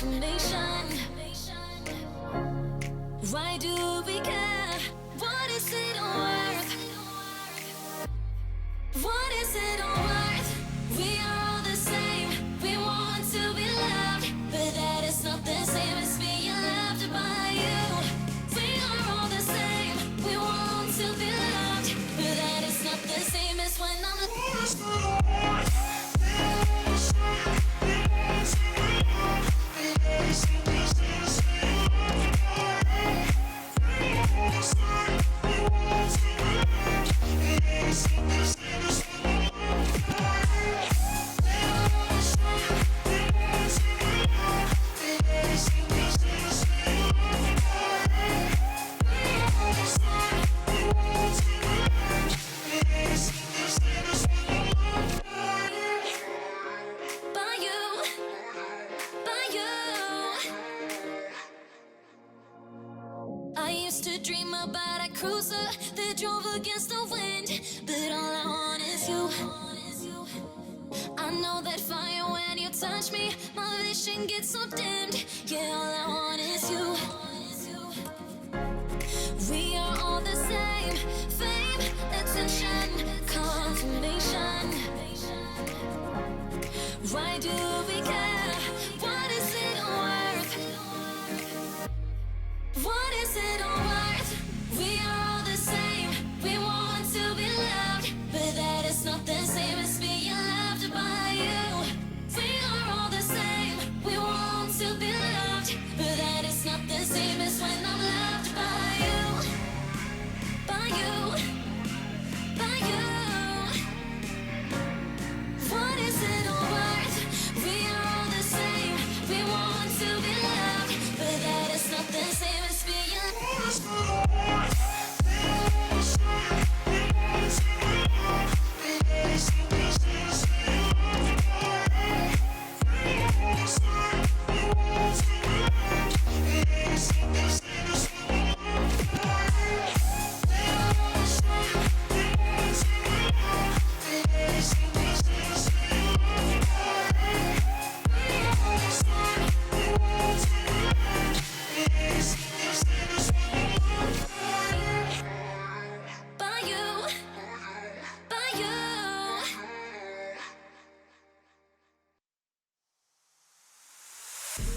confirmation. Why do we care? What is it worth? What is it worth? We are all the same. We want to be loved, but that is not the same as being loved by you. We are all the same. We want to be loved, but that is not the same as when I'm dream about a cruiser that drove against the wind, but all I want is you. I know that fire when you touch me, my vision gets so dimmed. Yeah, all I want is you. We are all the same. Fame, attention, confirmation. Why do we care? What is it worth? What is it worth? We are all the same. We want to be loved, but that is not the same as being loved by you. We are all the same. We want to be loved, but that is not the same as when I'm loved by you. By you. By you. What is it worth? We are all the same. We want to be loved, but that is not the same as being loved.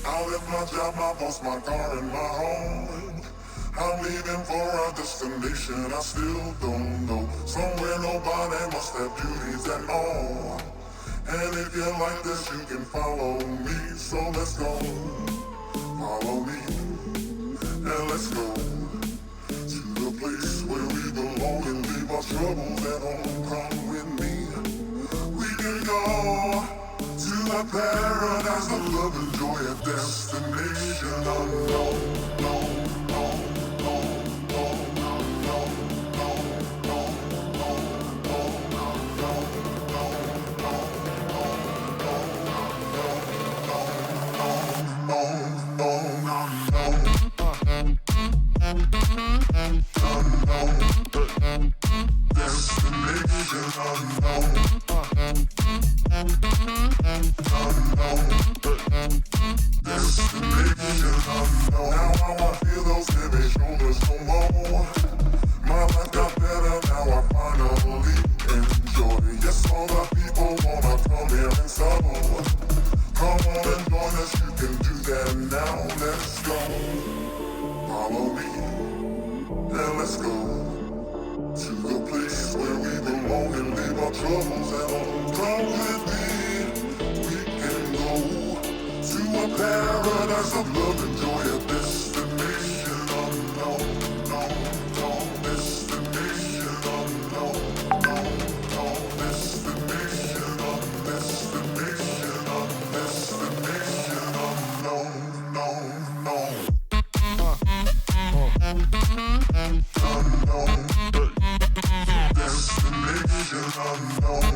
I left my job, my boss, my car, and my home. I'm leaving for a destination I still don't know. Somewhere nobody must have duties at all. And if you like this, you can follow me. So let's go, follow me, and let's go to the place where we belong and leave our troubles at home. Come with me, we can go to a paradise of love and joy, a destination unknown, known, known, known, known, known, known, known, destination unknown. Destination unknown. Now I won't feel those heavy shoulders no more. My life got better, now I finally enjoy. Yes, all the people wanna come here and settle. Come on and join us, you can do that now. Let's go, follow me, and let's go to the place where we belong and leave our troubles at home. Come with me, we can go to a paradise of love and joy, a destination unknown, known, known, destination unknown, known, known, destination destination unknown, known, known, unknown, destination unknown,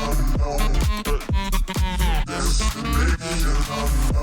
unknown, destination unknown.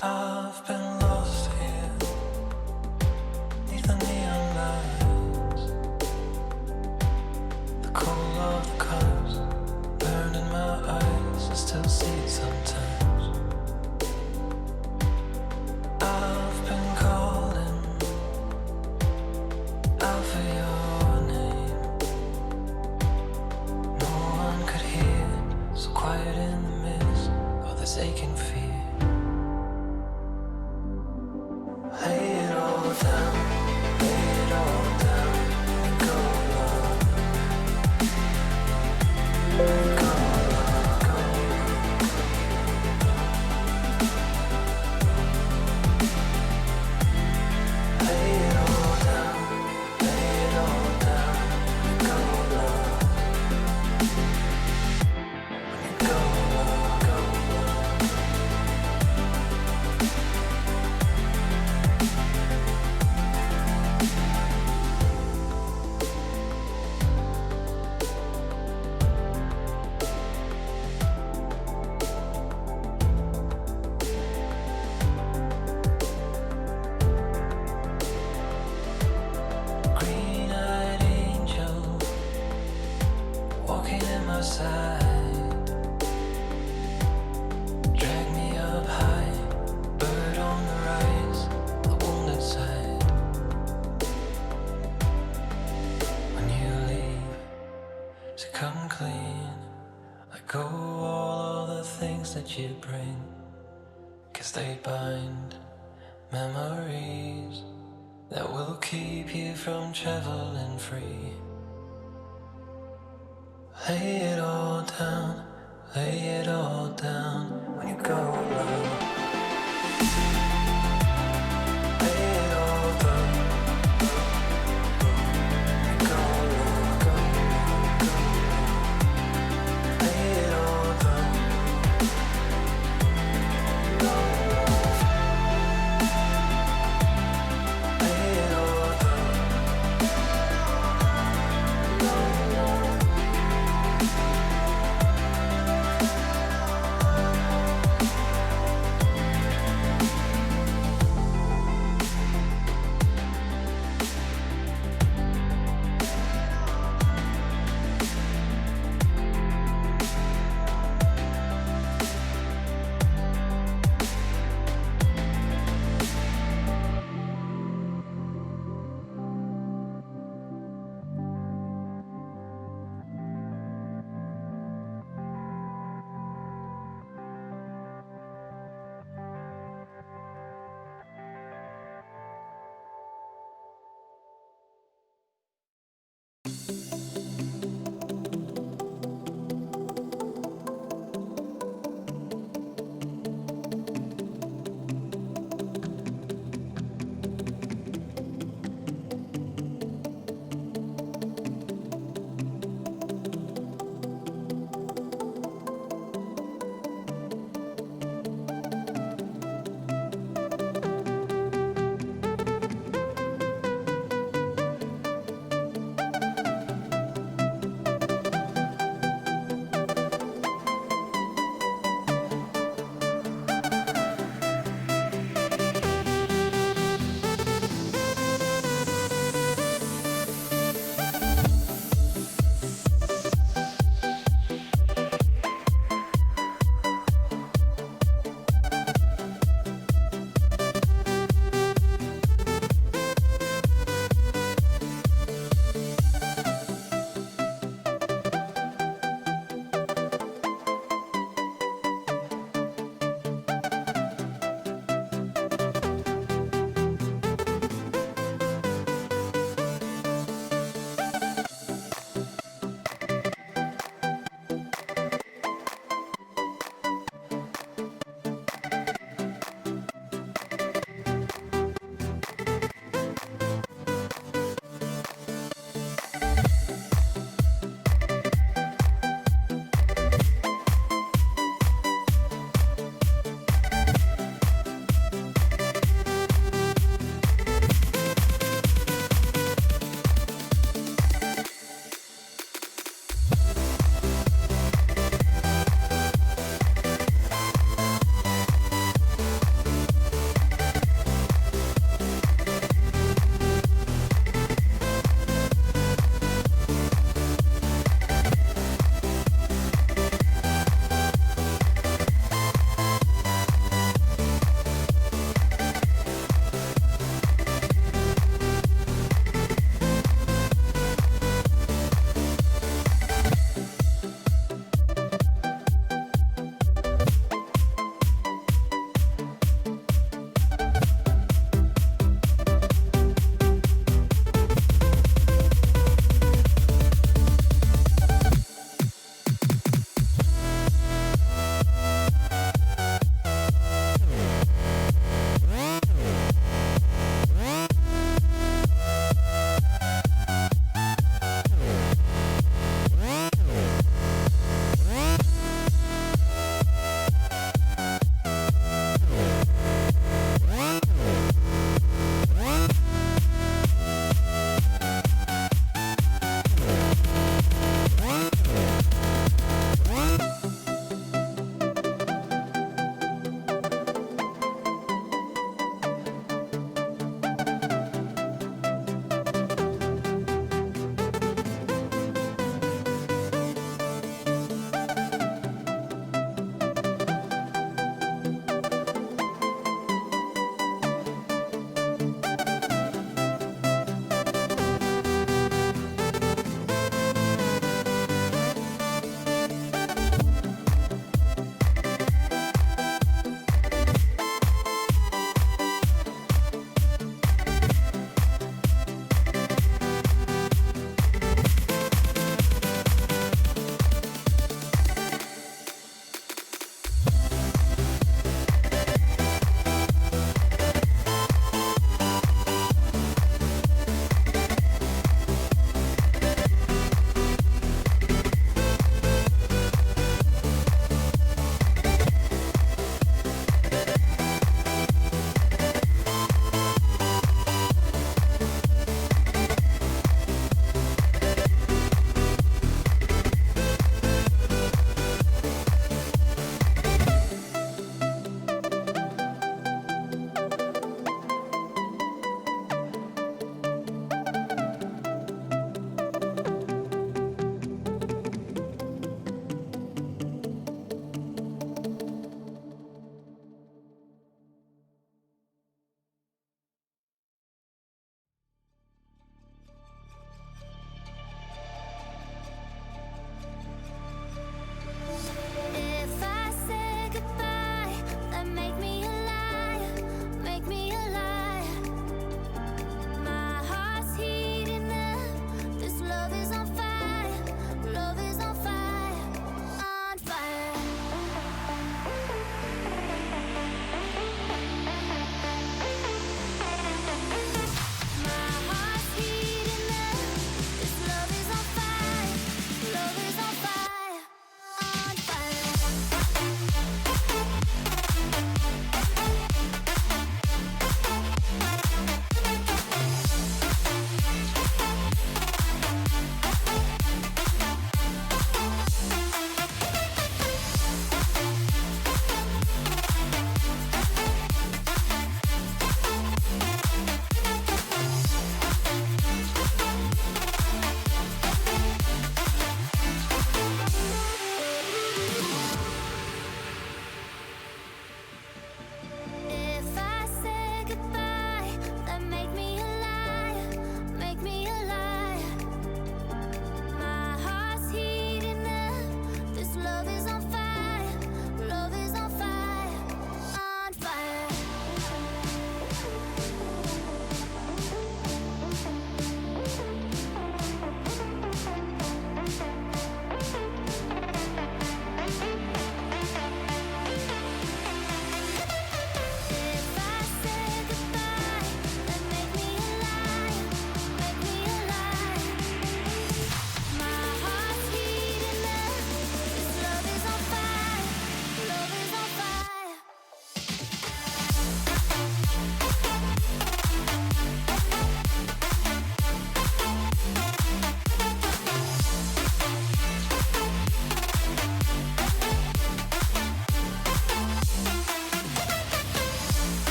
I've been lost here, neath the neon lights. The cold of the colors burned in my eyes. I still see it sometimes. I've been calling out for your name. No one could hear, so quiet in the midst of this aching fear. Lay it all down, lay it all down, and go love, go love, go. Lay it all down, lay it all down, and go love, go love, go love. Green-eyed angel walking at my side, drag me up high, bird on the rise, the wounded side. When you leave, to come clean, let go all of the things that you bring, 'cause they bind memories that will keep you from traveling free. Lay it all down, lay it all down when you go love. Lay it all down, when you go love, go love, go love. Lay it all down, go love. Lay it all down, go love.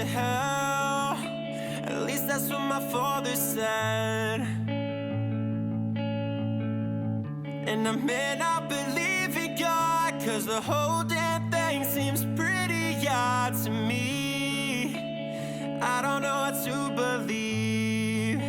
to hell. At least that's what my father said. And I may not believe in God, 'cause the whole damn thing seems pretty odd to me. I don't know what to believe.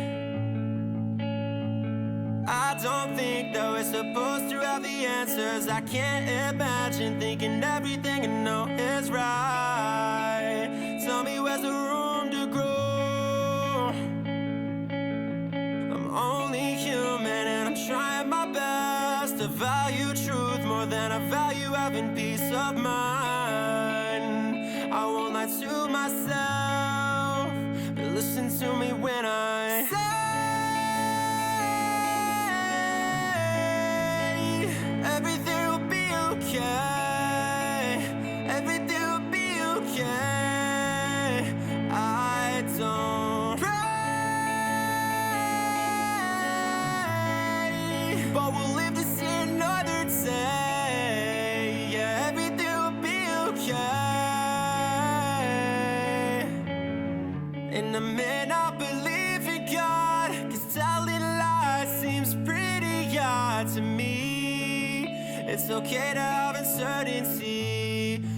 I don't think that we're supposed to have the answers. I can't imagine thinking everything I know is right. Tell me where's the room to grow. I'm only human and I'm trying my best to value truth more than I value having peace of mind. I won't lie to myself, but listen to me when I say everything will be okay. Everything will be okay. I don't pray, but we'll live to see another day. Yeah, everything will be okay. And I may not believe in God, 'cause telling lies seems pretty odd to me. It's okay to have uncertainty.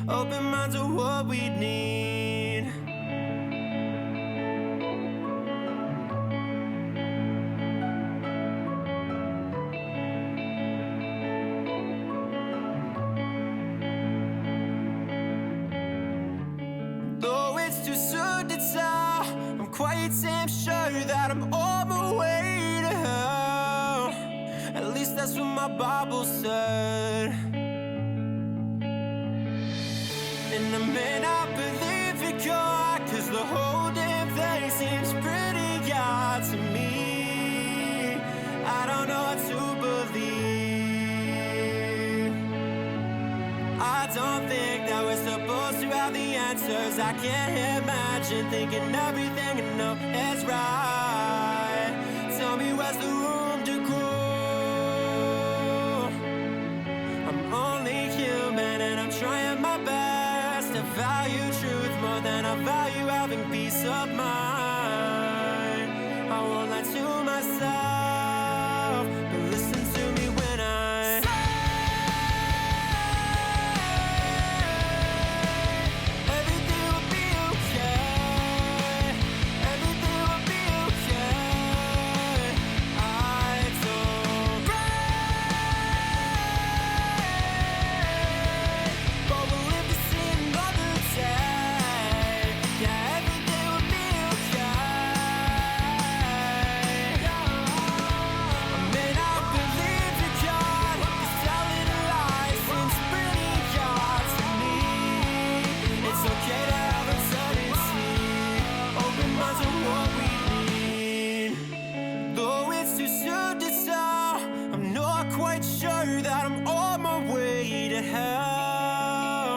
Open minds are what we need. Though it's too soon to tell, I'm quite damn sure that I'm on my way to hell. At least that's what my Bible said. And I may not believe in God, 'cause the whole damn thing seems pretty odd to me. I don't know what to believe. I don't think that we're supposed to have the answers. I can't imagine thinking everything I know is right. Tell me where's the room to grow. I'm only human and I'm trying my best to value truth more than I value having peace of mind. I won't lie to myself, but listen to me when I say everything will be okay. Everything will be okay. I don't pray, but we'll live to see another day. Yeah, everything will be okay. I may not believe in God, 'cause telling a lie seems pretty odd to me. It's okay to have uncertainty. Open minds are what we need. Though it's too soon to tell, I'm not quite sure that I'm on my way to hell.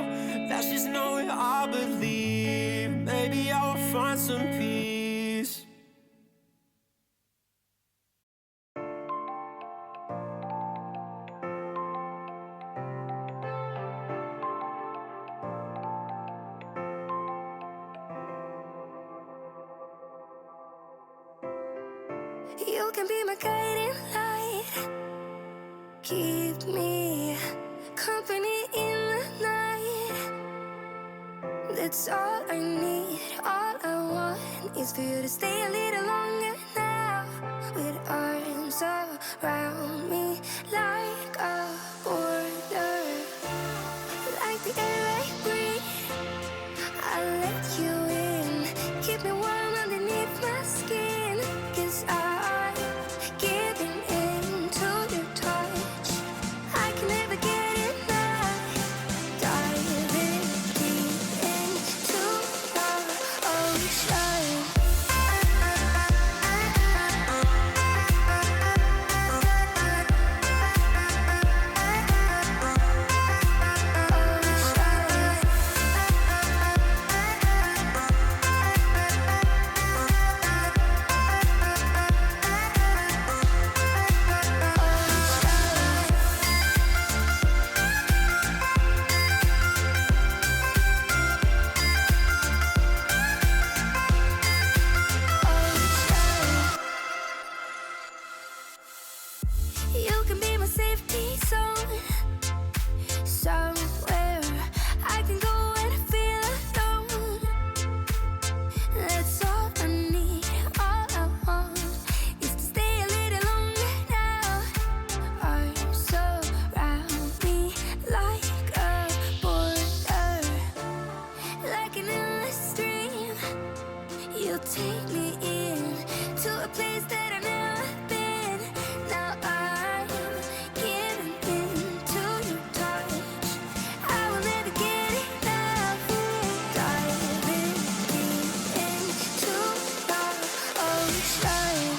That's just knowing I believe. Maybe I will find some peace. You can be my guiding light. Keep me company in the night. That's all I need. All I want is for you to stay a little longer now. With arms around me like a border. Like the air I breathe, I'll let you in. Keep me warm underneath my skin. 'Cause I'm giving in to your touch. I can never get enough. Diving deep into your ocean. you'll take me in to a place that I've never been. Now I'm giving into your touch. I will never get enough. Diving deep into our ocean.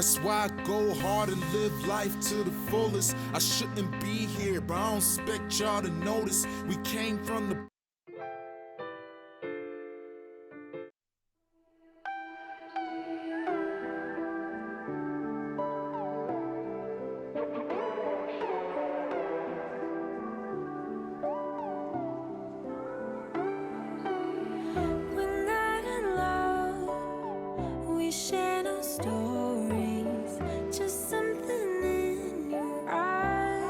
That's why I go hard and live life to the fullest. I shouldn't be here, but I don't expect y'all to notice. We came from the We're not in love. We share no stories. Just something in your eyes.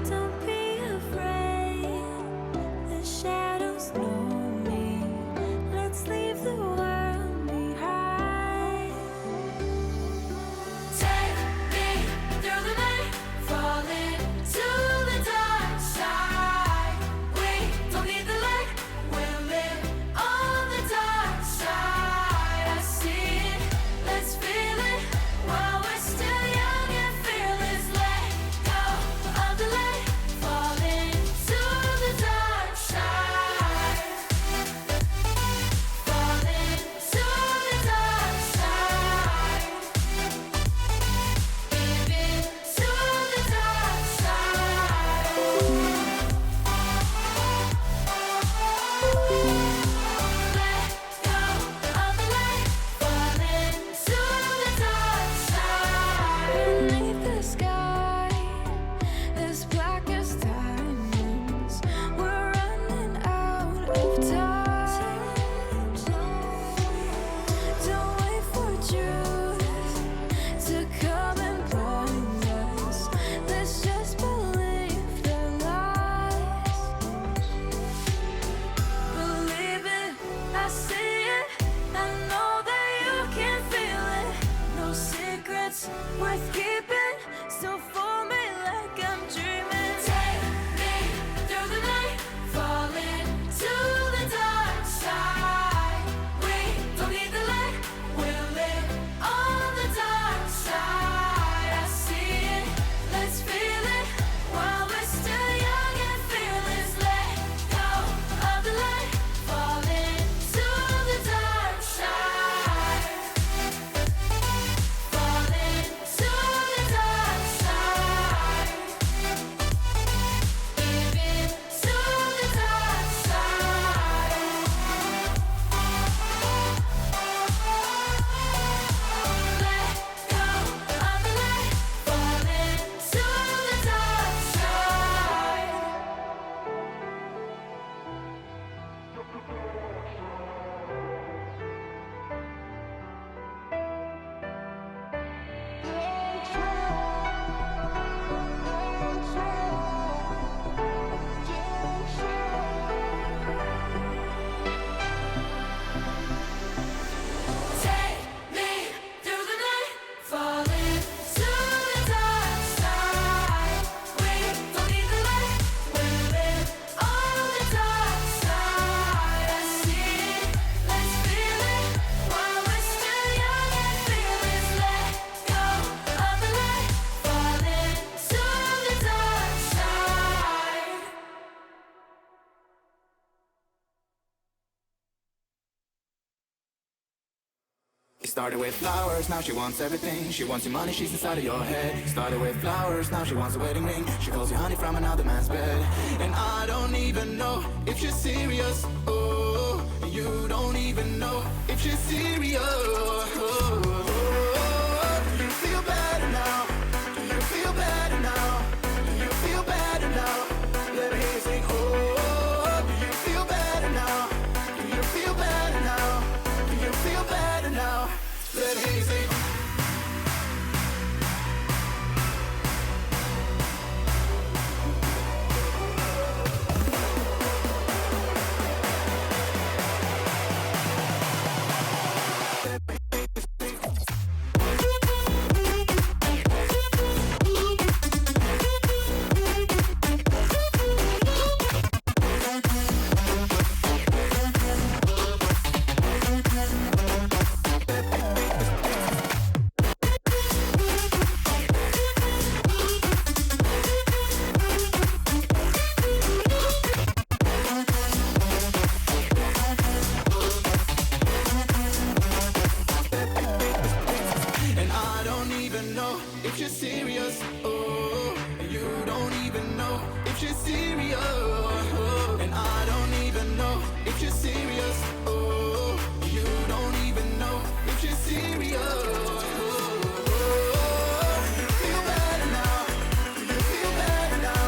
Don't be afraid. The shadows know me. Let's leave the world behind. Take me through the night, fall into the dark side. We don't need the light, we'll live on the dark side. I see it, let's feel it while we're still young and fearless. Let go of the light, fall into the dark side. Fall into the dark side. Give in to the dark side. Let go of the light, fall into the dark side. Beneath the sky, as black as diamonds, we're running out of time. Don't wait for truth to come and blind us. Let's just believe the lies. Believe it, I see it. I know that you can feel it. No secrets worth keeping. So for me, like I'm dreaming. Take me through the night, fall into the dark side. We don't need the light, we'll live on the dark side. I see it, let's feel it while we're still young and fearless. Let go of the light, fall into the dark side. Fall into the dark side. Give in to the dark side. Let go of the light, fall into the dark side. Take me through the night, fall into the dark side. We don't need the light, we'll live on the dark side. I see it, let's feel it while we're still young and fearless. Let go of the light, fall into the dark side. It started with flowers, now she wants everything. She wants your money, she's inside of your head. Started with flowers, now she wants a wedding ring. She calls you honey from another man's bed. And I don't even know if she's serious. Oh, you don't even know if she's serious. Oh, do you feel better now? Do you feel better now? Do you feel better now? Let me hear you sing. Oh, do you feel better now? Do you feel better now? Do you feel better now? Let me hear you sing. she's serious. And I don't even know if she's serious. Oh, you don't even know if she's serious. You feel better now. You feel better now.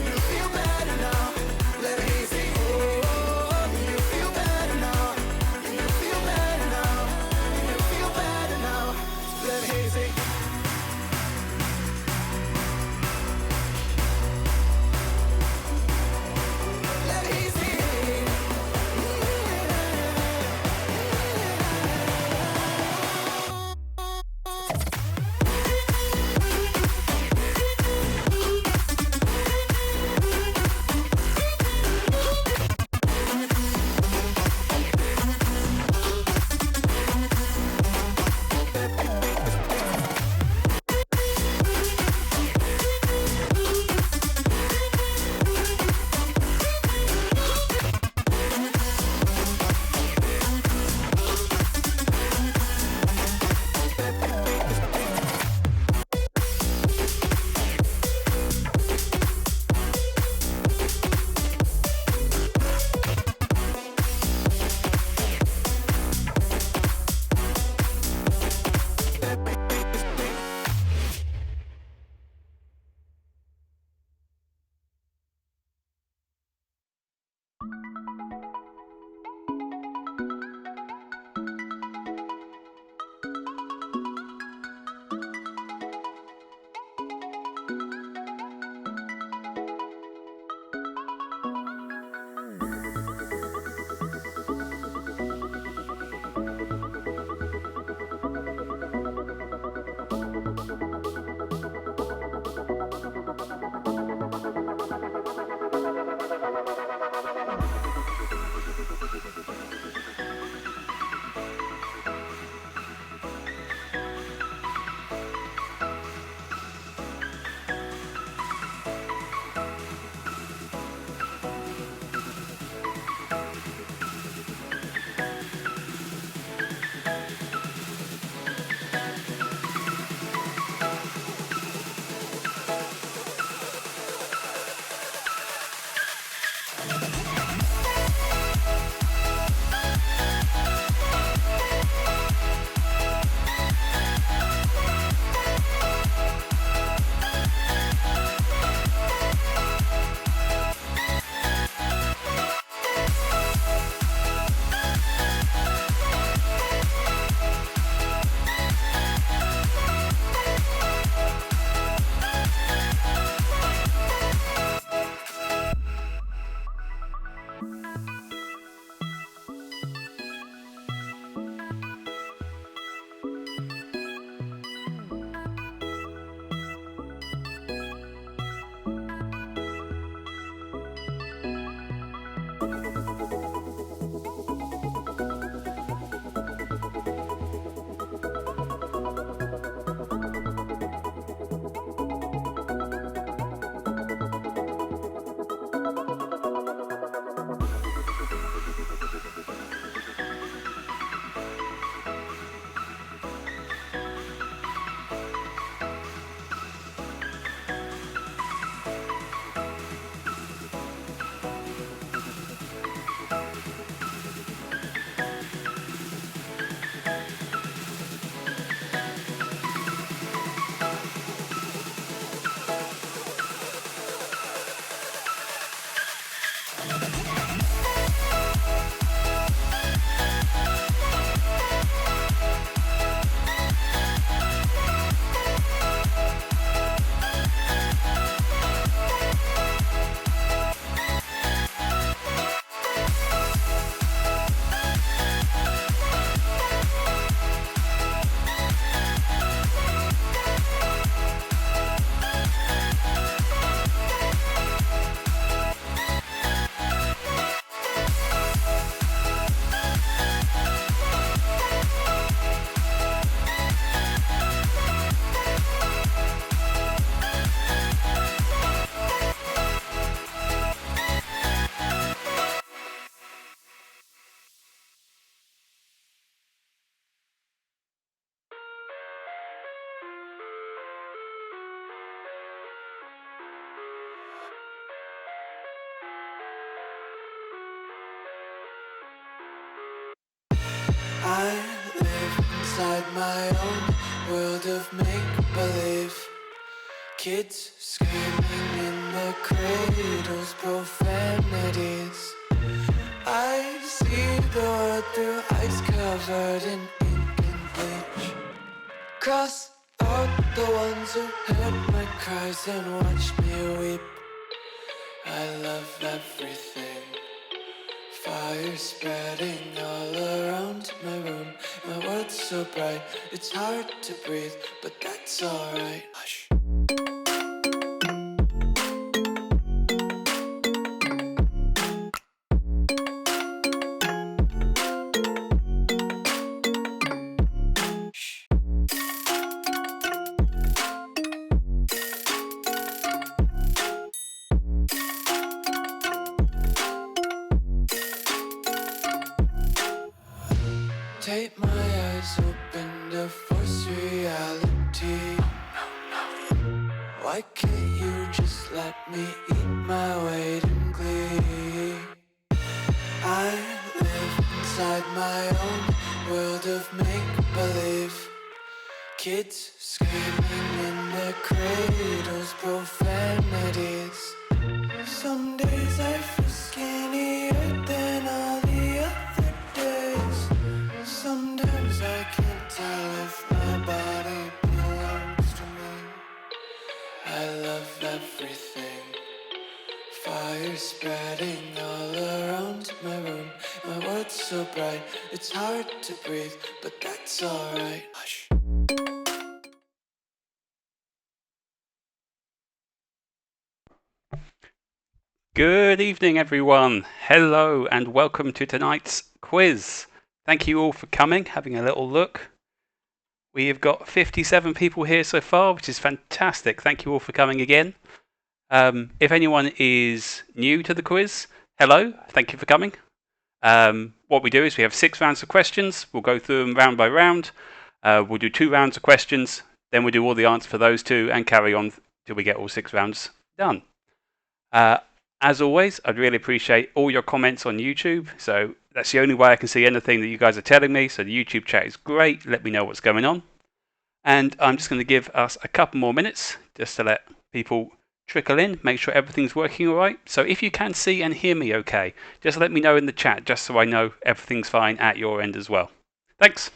You feel better now. Let me see. Oh, you feel better now. You feel better now. You feel better now. Let me see. inside my own world of make-believe. Kids screaming in the cradles, profanities. I see the world through ice covered in ink and bleach. Cross out the ones who heard my cries and watched me weep. I love everything. Fire spreading all around my room. My world's so bright, it's hard to breathe, but that's alright. Hush. Take my eyes open to force reality. Why can't you just let me eat my weight in glee? I live inside my own world of make-believe. Kids screaming in their cradles, profanities. Some days I feel skinnier than all the other days. Sometimes I can't tell if my body belongs to me. I love everything. Fire spreading all around my room. My world's so bright, it's hard to breathe, but that's alright. Hush. Good evening, everyone. Hello, and welcome to tonight's quiz. Thank you all for coming, having a little look. We have got 57 people here so far, which is fantastic. Thank you all for coming again. If anyone is new to the quiz, hello, thank you for coming. What we do is we have 6 rounds of questions. We'll go through them round by round. We'll do 2 rounds of questions, then we'll do all the answers for those 2 and carry on till we get all 6 rounds done. As always, I'd really appreciate all your comments on YouTube. So that's the only way I can see anything that you guys are telling me. So the YouTube chat is great. Let me know what's going on. And I'm just going to give us a couple more minutes just to let people trickle in, make sure everything's working all right. So if you can see and hear me okay, just let me know in the chat just so I know everything's fine at your end as well. Thanks.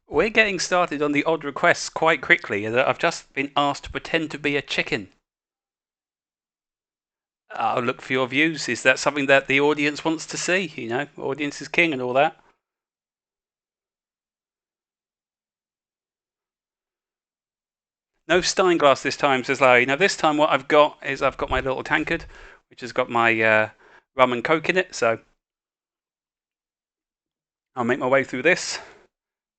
We're getting started on the odd requests quite quickly. I've just been asked to pretend to be a chicken. I'll look for your views. Is that something that the audience wants to see? You know, audience is king and all that. No stein glass this time, says Larry. Now this time what I've got is I've got my little tankard, which has got my rum and coke in it. So I'll make my way through this.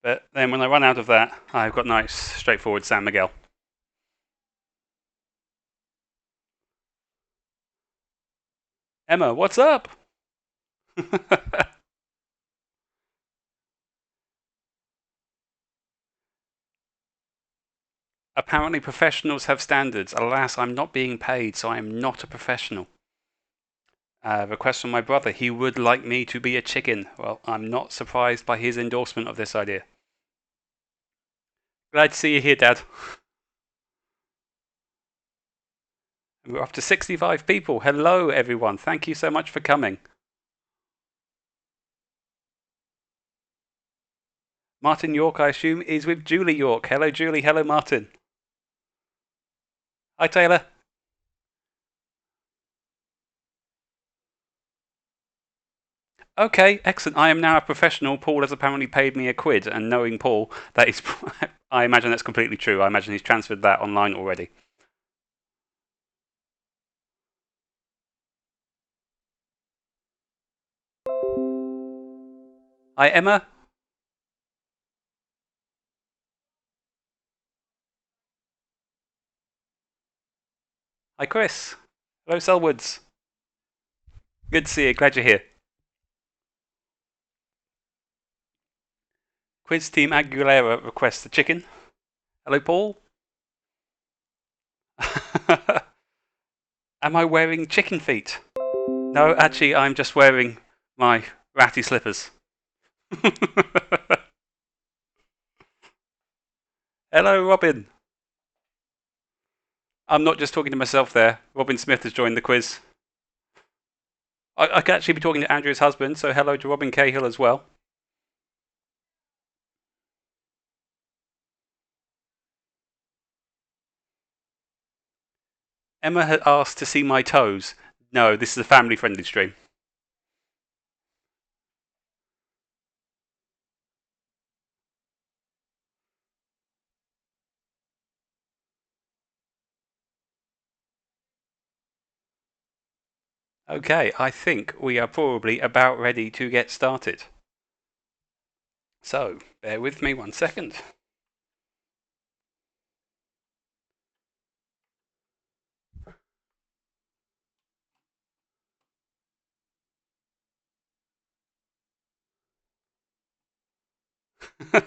But then when I run out of that, I've got nice, straightforward San Miguel. Emma, what's up? Apparently professionals have standards. Alas, I'm not being paid, so I am not a professional. Request from my brother. He would like me to be a chicken. Well, I'm not surprised by his endorsement of this idea. Glad to see you here, Dad. We're up to 65 people. Hello, everyone. Thank you so much for coming. Martin York, I assume, is with Julie York. Hello, Julie. Hello, Martin. Hi, Taylor. Okay, excellent. I am now a professional. Paul has apparently paid me £1, and knowing Paul, that is, I imagine that's completely true. I imagine he's transferred that online already. Hi, Emma. Hi, Chris. Hello, Selwoods. Good to see you. Glad you're here. Quiz Team Aguilera requests the chicken. Hello, Paul. Am I wearing chicken feet? No, actually, I'm just wearing my ratty slippers. Hello, Robin. I'm not just talking to myself there. Robin Smith has joined the quiz. I could actually be talking to Andrew's husband, so hello to Robin Cahill as well. Emma had asked to see my toes. No, this is a family-friendly stream. Okay, I think we are probably about ready to get started. So, bear with me 1 second.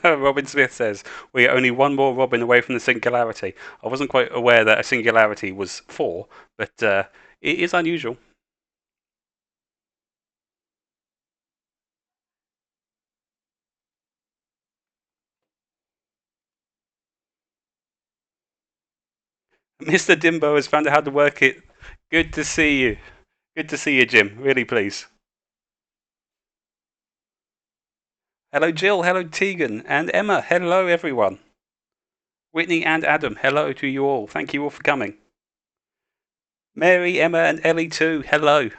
Robin Smith says, we are only one more Robin away from the singularity. I wasn't quite aware that a singularity was 4, but it is unusual. Mr. Dimbo has found out how to work it. Good to see you. Good to see you, Jim. Really pleased. Hello, Jill. Hello, Tegan. And Emma. Hello, everyone. Whitney and Adam. Hello to you all. Thank you all for coming. Mary, Emma, and Ellie too. Hello.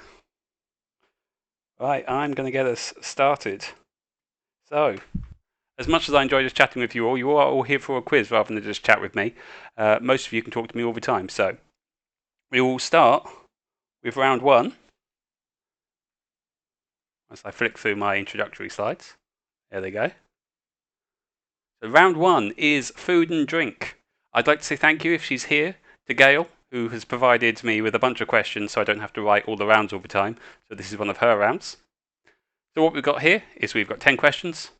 Right, I'm going to get us started. So, as much as I enjoy just chatting with you are all here for a quiz rather than just chat with me. Most of you can talk to me all the time. So, we will start with round 1. As I flick through my introductory slides. There they go. So round 1 is food and drink. I'd like to say thank you, if she's here, to Gail, who has provided me with a bunch of questions so I don't have to write all the rounds all the time. So this is one of her rounds. So what we've got here is we've got 10 questions.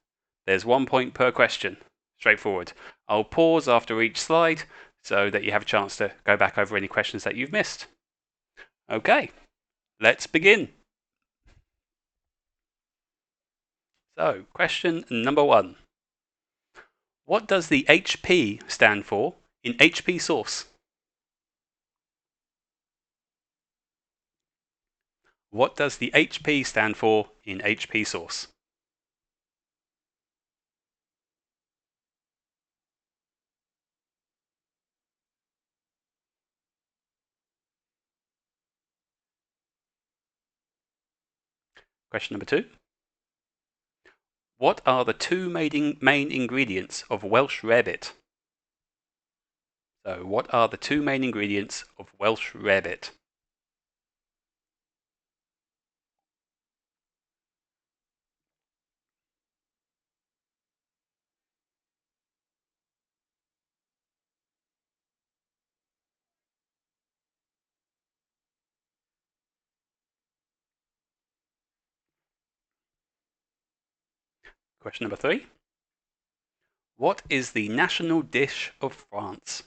There's 1 point per question. Straightforward. I'll pause after each slide so that you have a chance to go back over any questions that you've missed. Okay, let's begin. So, question number 1. What does the HP stand for in HP sauce? What does the HP stand for in HP sauce? Question number 2. What are the 2 main ingredients of Welsh rarebit? So, what are the 2 main ingredients of Welsh rarebit? Question number 3. What is the national dish of France?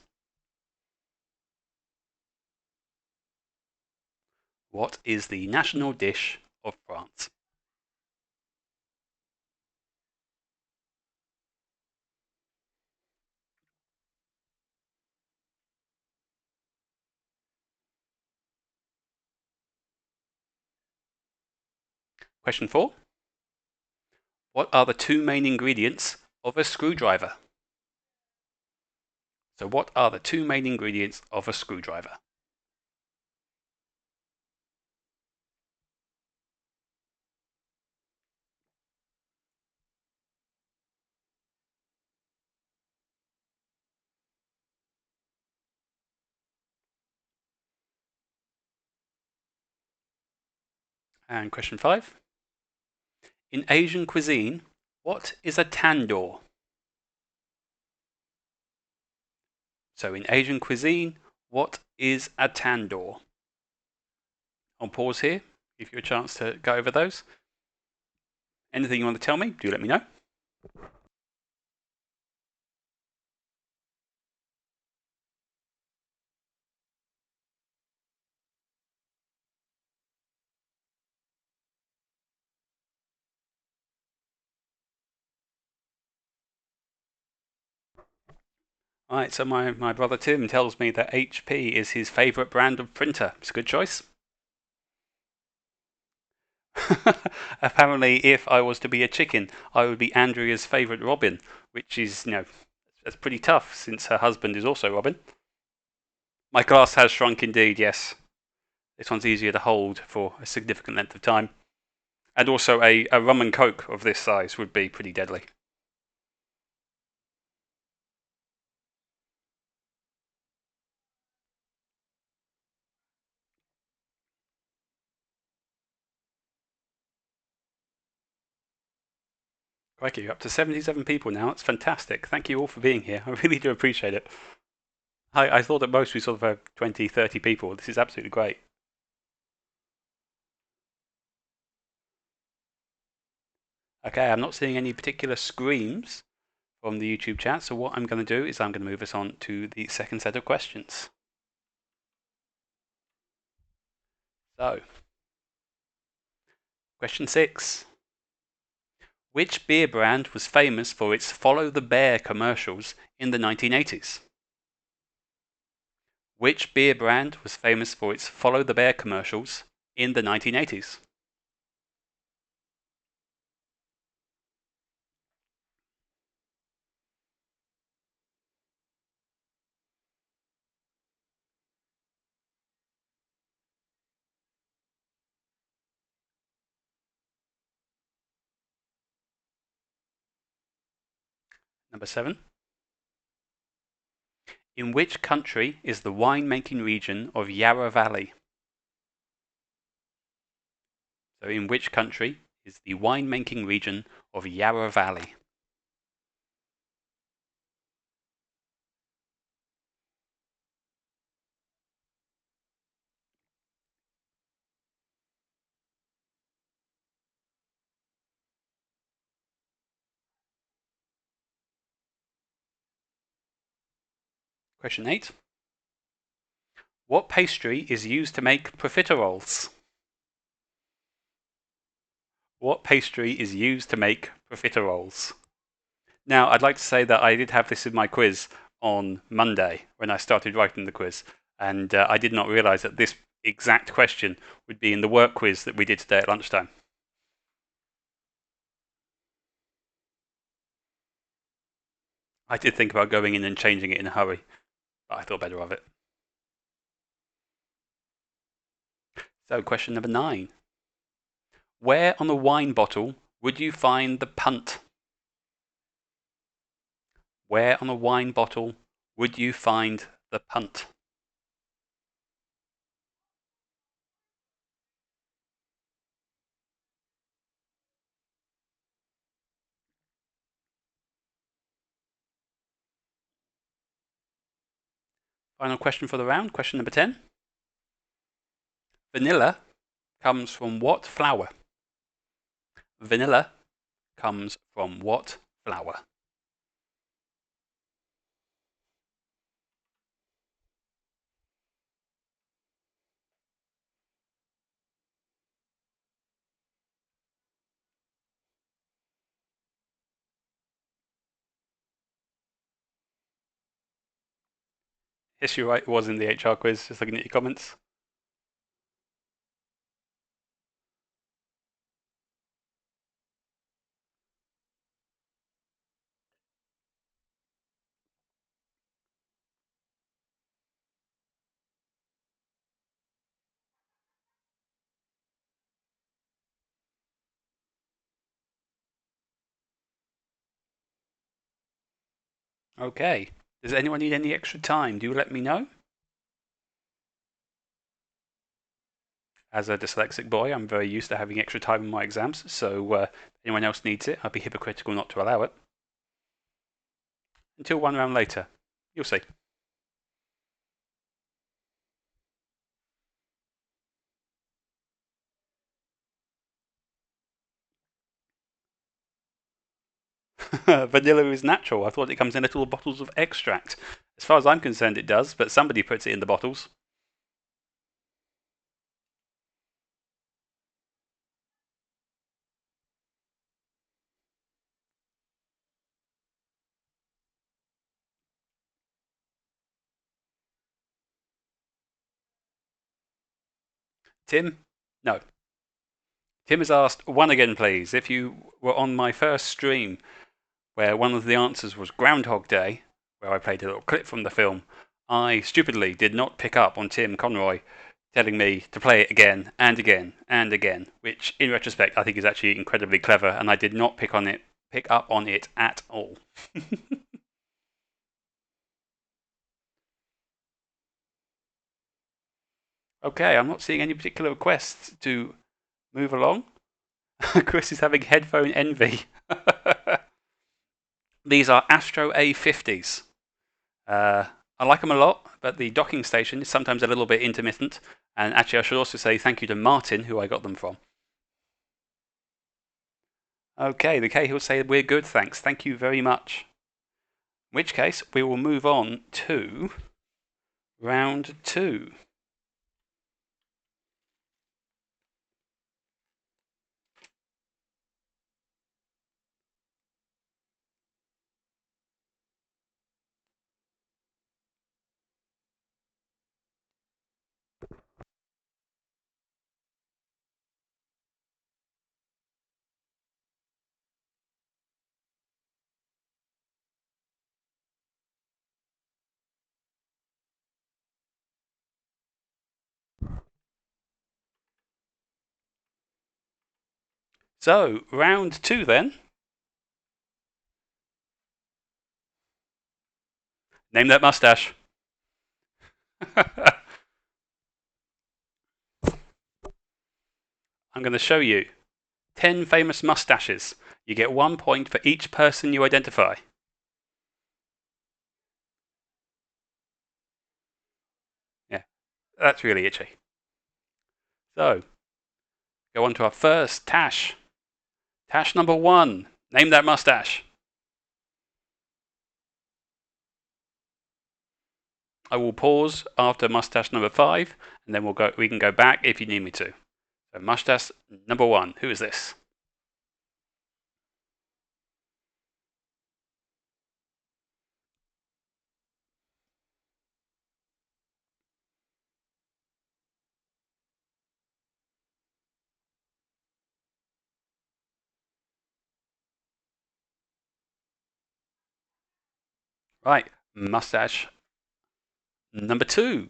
What is the national dish of France? Question 4. What are the 2 main ingredients of a screwdriver? So, what are the 2 main ingredients of a screwdriver? And question 5. In Asian cuisine, What is a tandoor? So in Asian cuisine, what is a tandoor? I'll pause here, give you a chance to go over those. Anything you want to tell me, do let me know. Alright, so my brother Tim tells me that HP is his favourite brand of printer. It's a good choice. Apparently, if I was to be a chicken, I would be Andrea's favourite Robin, which is, that's pretty tough since her husband is also Robin. My glass has shrunk indeed, yes. This one's easier to hold for a significant length of time. And also, a rum and coke of this size would be pretty deadly. Crikey, you're up to 77 people now. It's fantastic. Thank you all for being here. I really do appreciate it. I thought at most we sort of have 20, 30 people. This is absolutely great. Okay, I'm not seeing any particular screams from the YouTube chat, so what I'm going to do is I'm going to move us on to the second set of questions. So, question 6. Which beer brand was famous for its Follow the Bear commercials in the 1980s? Which beer brand was famous for its Follow the Bear commercials in the 1980s? Number 7. In which country is the winemaking region of Yarra Valley? So in which country is the winemaking region of Yarra Valley? Question 8. What pastry is used to make profiteroles? What pastry is used to make profiteroles? Now, I'd like to say that I did have this in my quiz on Monday when I started writing the quiz, and I did not realise that this exact question would be in the work quiz that we did today at lunchtime. I did think about going in and changing it in a hurry, but I thought better of it. So, question number 9. Where on the wine bottle would you find the punt? Where on the wine bottle would you find the punt? Final question for the round, question number 10. Vanilla comes from what flower? Vanilla comes from what flower? Yes, you're right, it was in the HR quiz, just looking at your comments. Okay. Does anyone need any extra time? Do let me know. As a dyslexic boy, I'm very used to having extra time in my exams, so if anyone else needs it, I'd be hypocritical not to allow it. Until one round later. You'll see. Vanilla is natural. I thought it comes in little bottles of extract. As far as I'm concerned, it does, but somebody puts it in the bottles. Tim? No. Tim has asked, one again, please. If you were on my first stream, where one of the answers was Groundhog Day, where I played a little clip from the film, I stupidly did not pick up on Tim Conroy telling me to play it again and again and again, which in retrospect I think is actually incredibly clever, and I did not pick up on it at all. Okay, I'm not seeing any particular requests to move along. Chris is having headphone envy. These are Astro A50s. I like them a lot, but the docking station is sometimes a little bit intermittent. And actually, I should also say thank you to Martin, who I got them from. Okay, the Cahill say we're good, thanks. Thank you very much. In which case, we will move on to round 2. So, round 2 then. Name that mustache. I'm going to show you 10 famous mustaches. You get 1 point for each person you identify. Yeah, that's really itchy. So, go on to our first Tash. Tash number 1. Name that mustache. I will pause after mustache number 5, and then we can go back if you need me to. So mustache number 1. Who is this? Right, mustache number 2.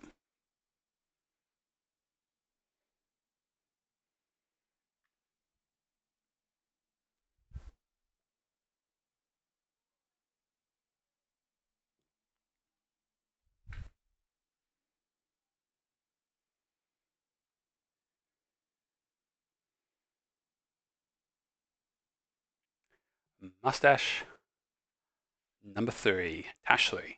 Mustache number 3. Tash 3.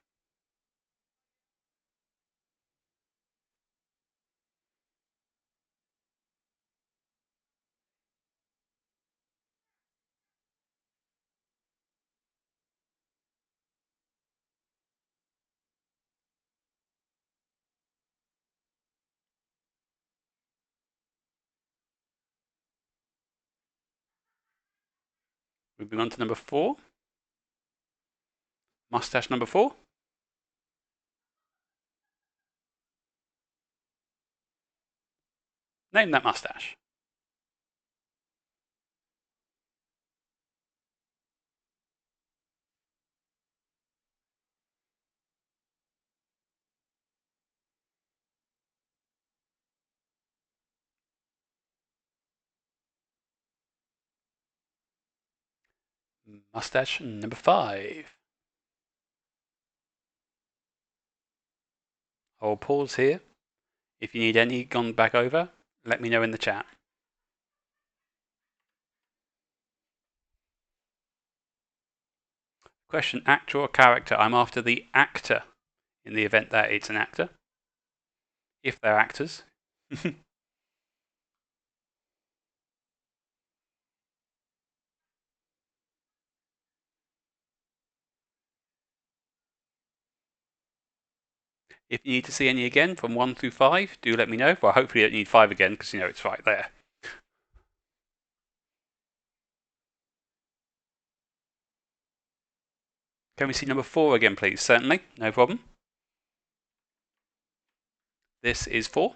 Moving on to number 4. Mustache number 4. Name that mustache. Mustache number 5. I'll pause here. If you need any gone back over, let me know in the chat. Question, actor or character? I'm after the actor in the event that it's an actor. If they're actors. If you need to see any again from 1 through 5, do let me know. Well, hopefully you don't need 5 again because, it's right there. Can we see number 4 again, please? Certainly, no problem. This is 4.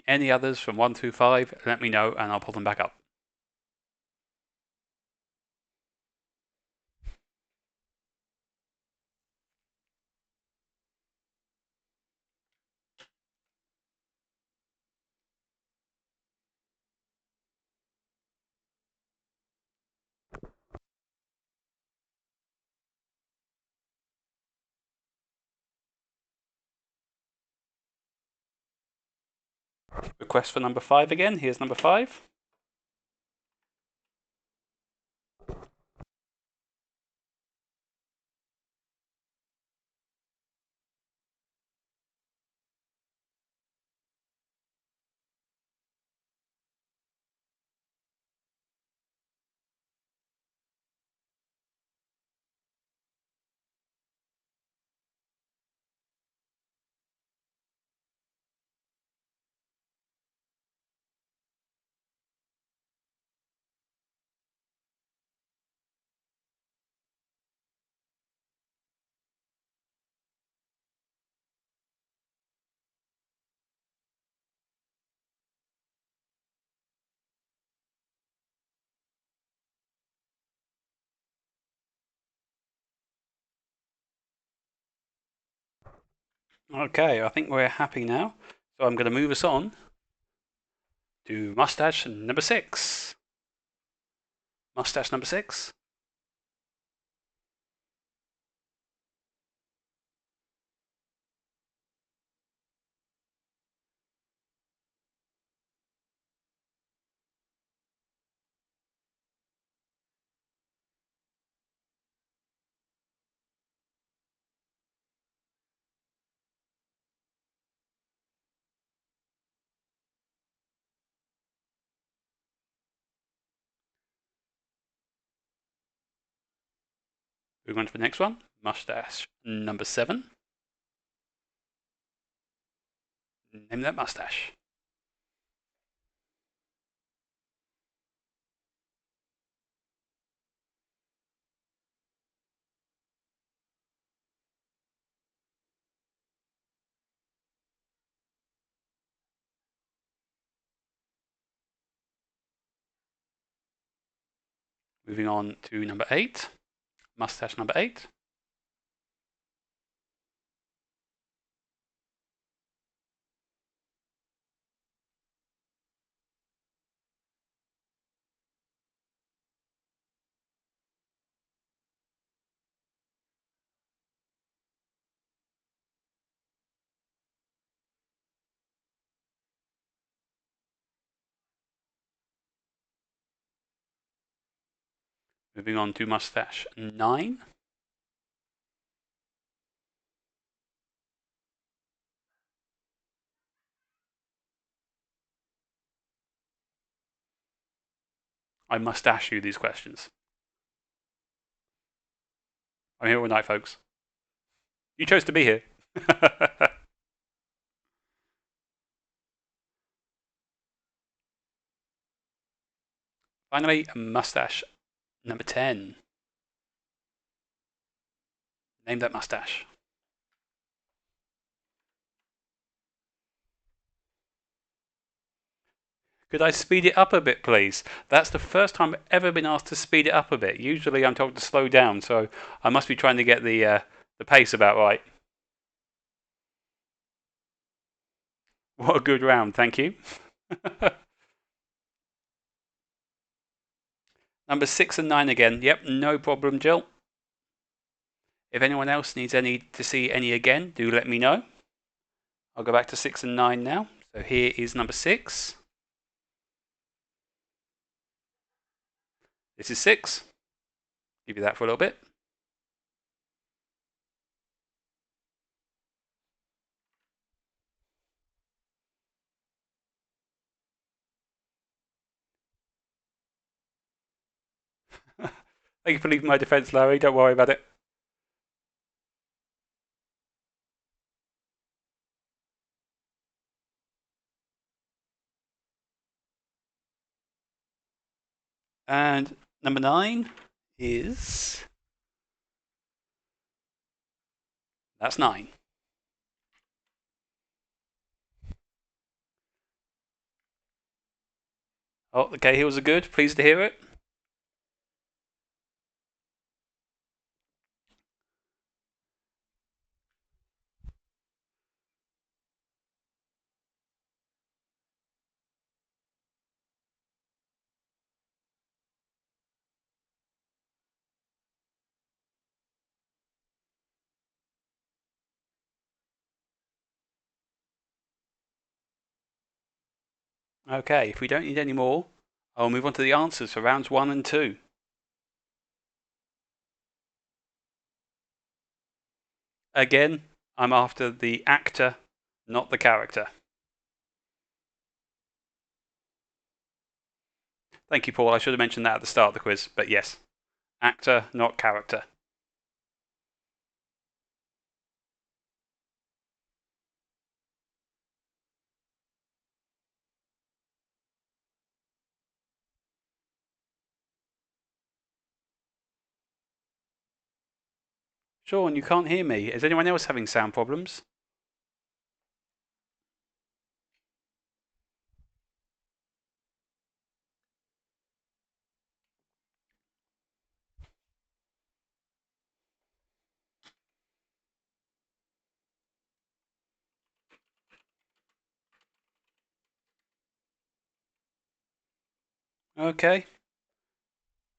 Any others from 1 through 5, let me know and I'll pull them back up. Request for number 5 again. Here's number 5. Okay, I think we're happy now. So I'm going to move us on to mustache number 6. Mustache number 6. Moving on to the next one. Mustache number 7. Name that mustache. Moving on to number 8. Mustache number 8. Moving on to mustache 9. I must ask you these questions. I'm here all night, folks. You chose to be here. Finally, mustache number 10. Name that mustache. Could I speed it up a bit, please? That's the first time I've ever been asked to speed it up a bit. Usually I'm told to slow down, so I must be trying to get the pace about right. What a good round, thank you. Number 6 and 9 again. Yep, no problem, Jill. If anyone else needs to see any again, do let me know. I'll go back to 6 and 9 now. So here is number 6. This is 6. Give you that for a little bit. Thank you for leaving my defense, Larry. Don't worry about it. And number 9 is... That's 9. Oh, the Cahills are good. Pleased to hear it. Okay, if we don't need any more, I'll move on to the answers for rounds 1 and 2. Again, I'm after the actor, not the character. Thank you, Paul. I should have mentioned that at the start of the quiz, but yes, actor, not character. Sean, you can't hear me. Is anyone else having sound problems? Okay.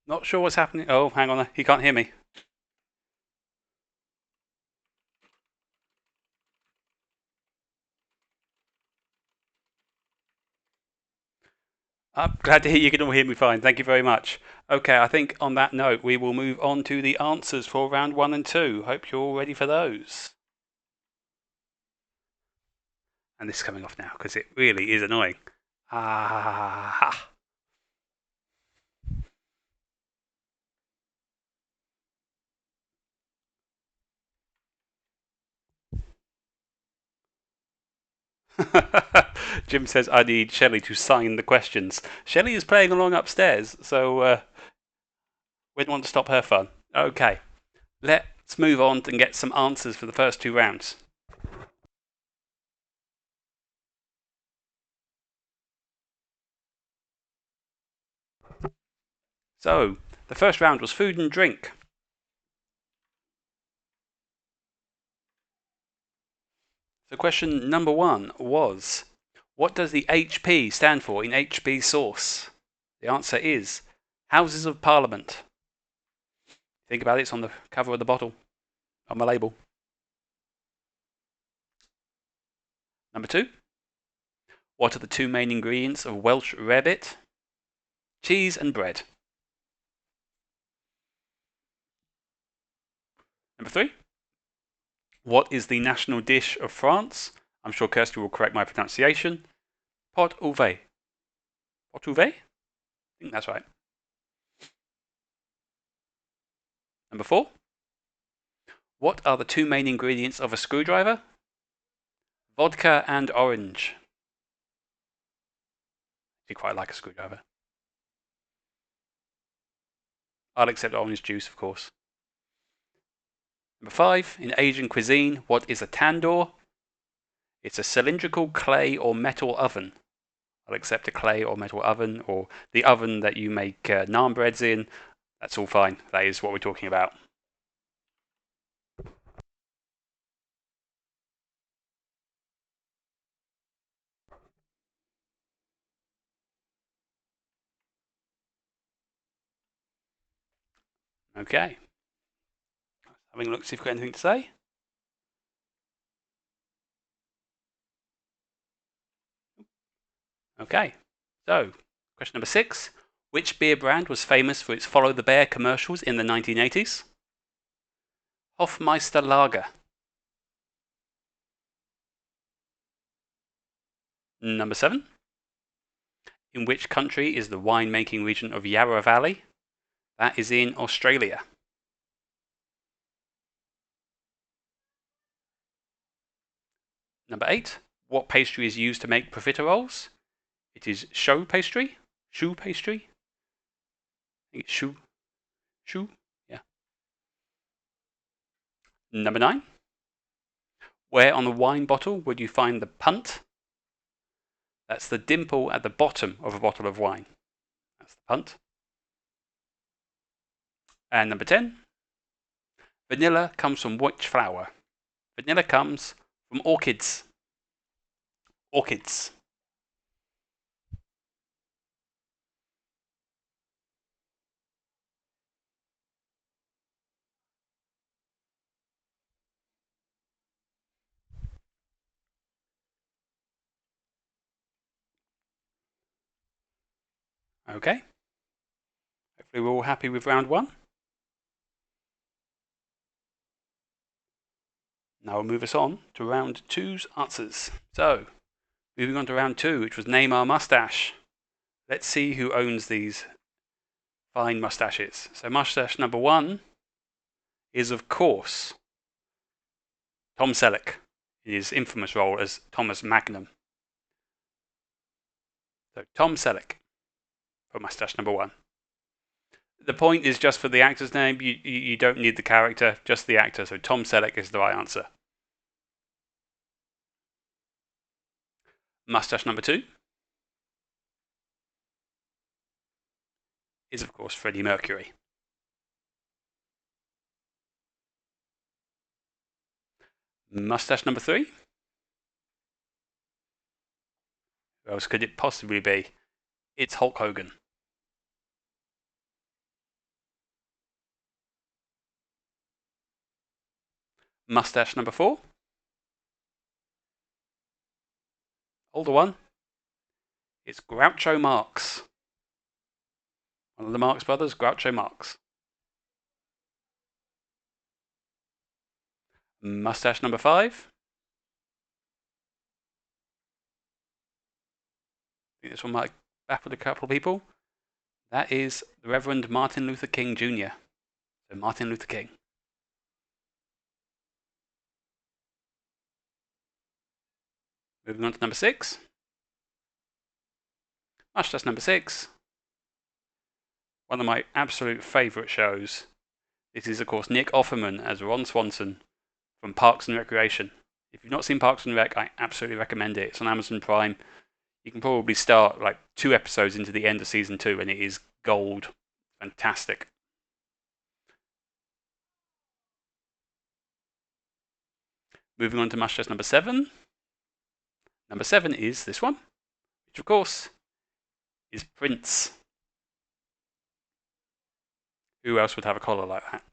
Not sure what's happening. Oh, hang on. He can't hear me. I'm glad to hear you can all hear me fine. Thank you very much. Okay, I think on that note, we will move on to the answers for round 1 and 2. Hope you're all ready for those. And this is coming off now because it really is annoying. Ah. Jim says I need Shelley to sign the questions. Shelley is playing along upstairs, so wouldn't want to stop her fun. Okay, let's move on and get some answers for the first 2 rounds. So, the first round was food and drink. So question number 1 was, what does the HP stand for in HB sauce? The answer is Houses of Parliament. Think about it, it's on the cover of the bottle, on the label. Number 2, what are the 2 main ingredients of Welsh rarebit? Cheese and bread. Number 3, what is the national dish of France? I'm sure Kirsty will correct my pronunciation. Pot au vin. Pot au vin? I think that's right. Number 4, what are the 2 main ingredients of a screwdriver? Vodka and orange. I quite like a screwdriver. I'll accept orange juice, of course. Number 5, in Asian cuisine, what is a tandoor? It's a cylindrical clay or metal oven. I'll accept a clay or metal oven, or the oven that you make naan breads in. That's all fine. That is what we're talking about. Okay. Having a look, see if we've got anything to say. Okay. So, question number 6. Which beer brand was famous for its Follow the Bear commercials in the 1980s? Hofmeister Lager. Number 7. In which country is the winemaking region of Yarra Valley? That is in Australia. Number 8. What pastry is used to make profiteroles? It is choux pastry. Choux pastry. I think it's choux. Choux. Yeah. Number 9. Where on the wine bottle would you find the punt? That's the dimple at the bottom of a bottle of wine. That's the punt. And number 10. Vanilla comes from which flower? Vanilla comes from orchids. Orchids. Okay. Hopefully we're all happy with round 1. Now we'll move us on to round 2's answers. So, moving on to round 2, which was Name Our Mustache. Let's see who owns these fine mustaches. So mustache number 1 is, of course, Tom Selleck in his infamous role as Thomas Magnum. So Tom Selleck for mustache number 1. The point is just for the actor's name. You don't need the character, just the actor. So Tom Selleck is the right answer. Mustache number 2 is, of course, Freddie Mercury. Mustache number 3. Who else could it possibly be? It's Hulk Hogan. Mustache number 4. Older one. It's Groucho Marx. One of the Marx brothers, Groucho Marx. Mustache number 5. I think this one might baffle a couple of people. That is the Reverend Martin Luther King Jr. So Martin Luther King. Moving on to number 6. Mustache number 6. One of my absolute favourite shows. This is, of course, Nick Offerman as Ron Swanson from Parks and Recreation. If you've not seen Parks and Rec, I absolutely recommend it. It's on Amazon Prime. You can probably start like 2 episodes into the end of season 2 and it is gold. Fantastic. Moving on to mustache number 7. Number 7 is this one, which of course is Prince. Who else would have a collar like that?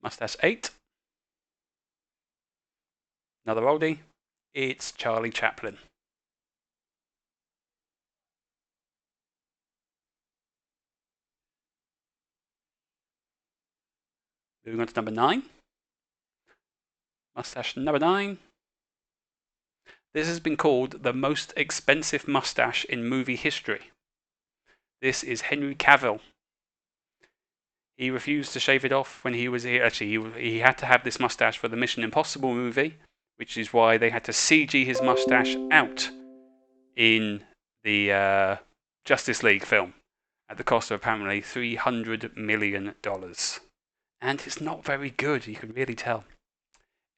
Mustache 8. Another oldie. It's Charlie Chaplin. Moving on to number 9. Mustache number 9. This has been called the most expensive mustache in movie history. This is Henry Cavill. He refused to shave it off when he was here. Actually, he had to have this mustache for the Mission Impossible movie, which is why they had to CG his mustache out in the Justice League film at the cost of apparently $300 million. And it's not very good, you can really tell.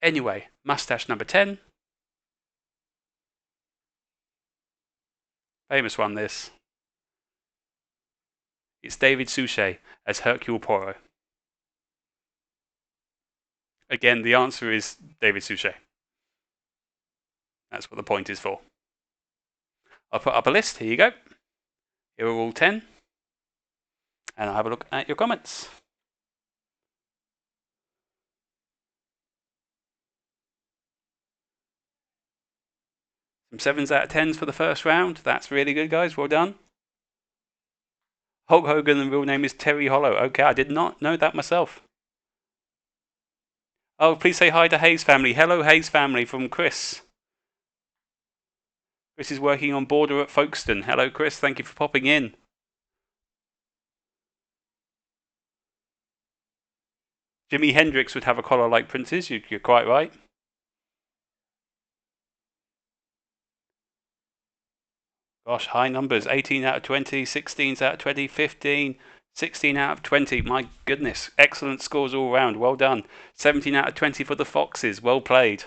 Anyway, mustache number 10. Famous one, this. It's David Suchet as Hercule Poirot. Again, the answer is David Suchet. That's what the point is for. I'll put up a list. Here you go. Here are all 10. And I'll have a look at your comments. Some 7s out of 10s for the first round. That's really good, guys. Well done. Hulk Hogan, the real name is Terry Hollow. Okay, I did not know that myself. Oh, please say hi to Hayes family. Hello, Hayes family, from Chris. Chris is working on Border at Folkestone. Hello, Chris. Thank you for popping in. Jimi Hendrix would have a collar like Prince's. You're quite right. Gosh, high numbers. 18 out of 20, 16s out of 20, 15, 16 out of 20. My goodness. Excellent scores all round. Well done. 17 out of 20 for the Foxes. Well played.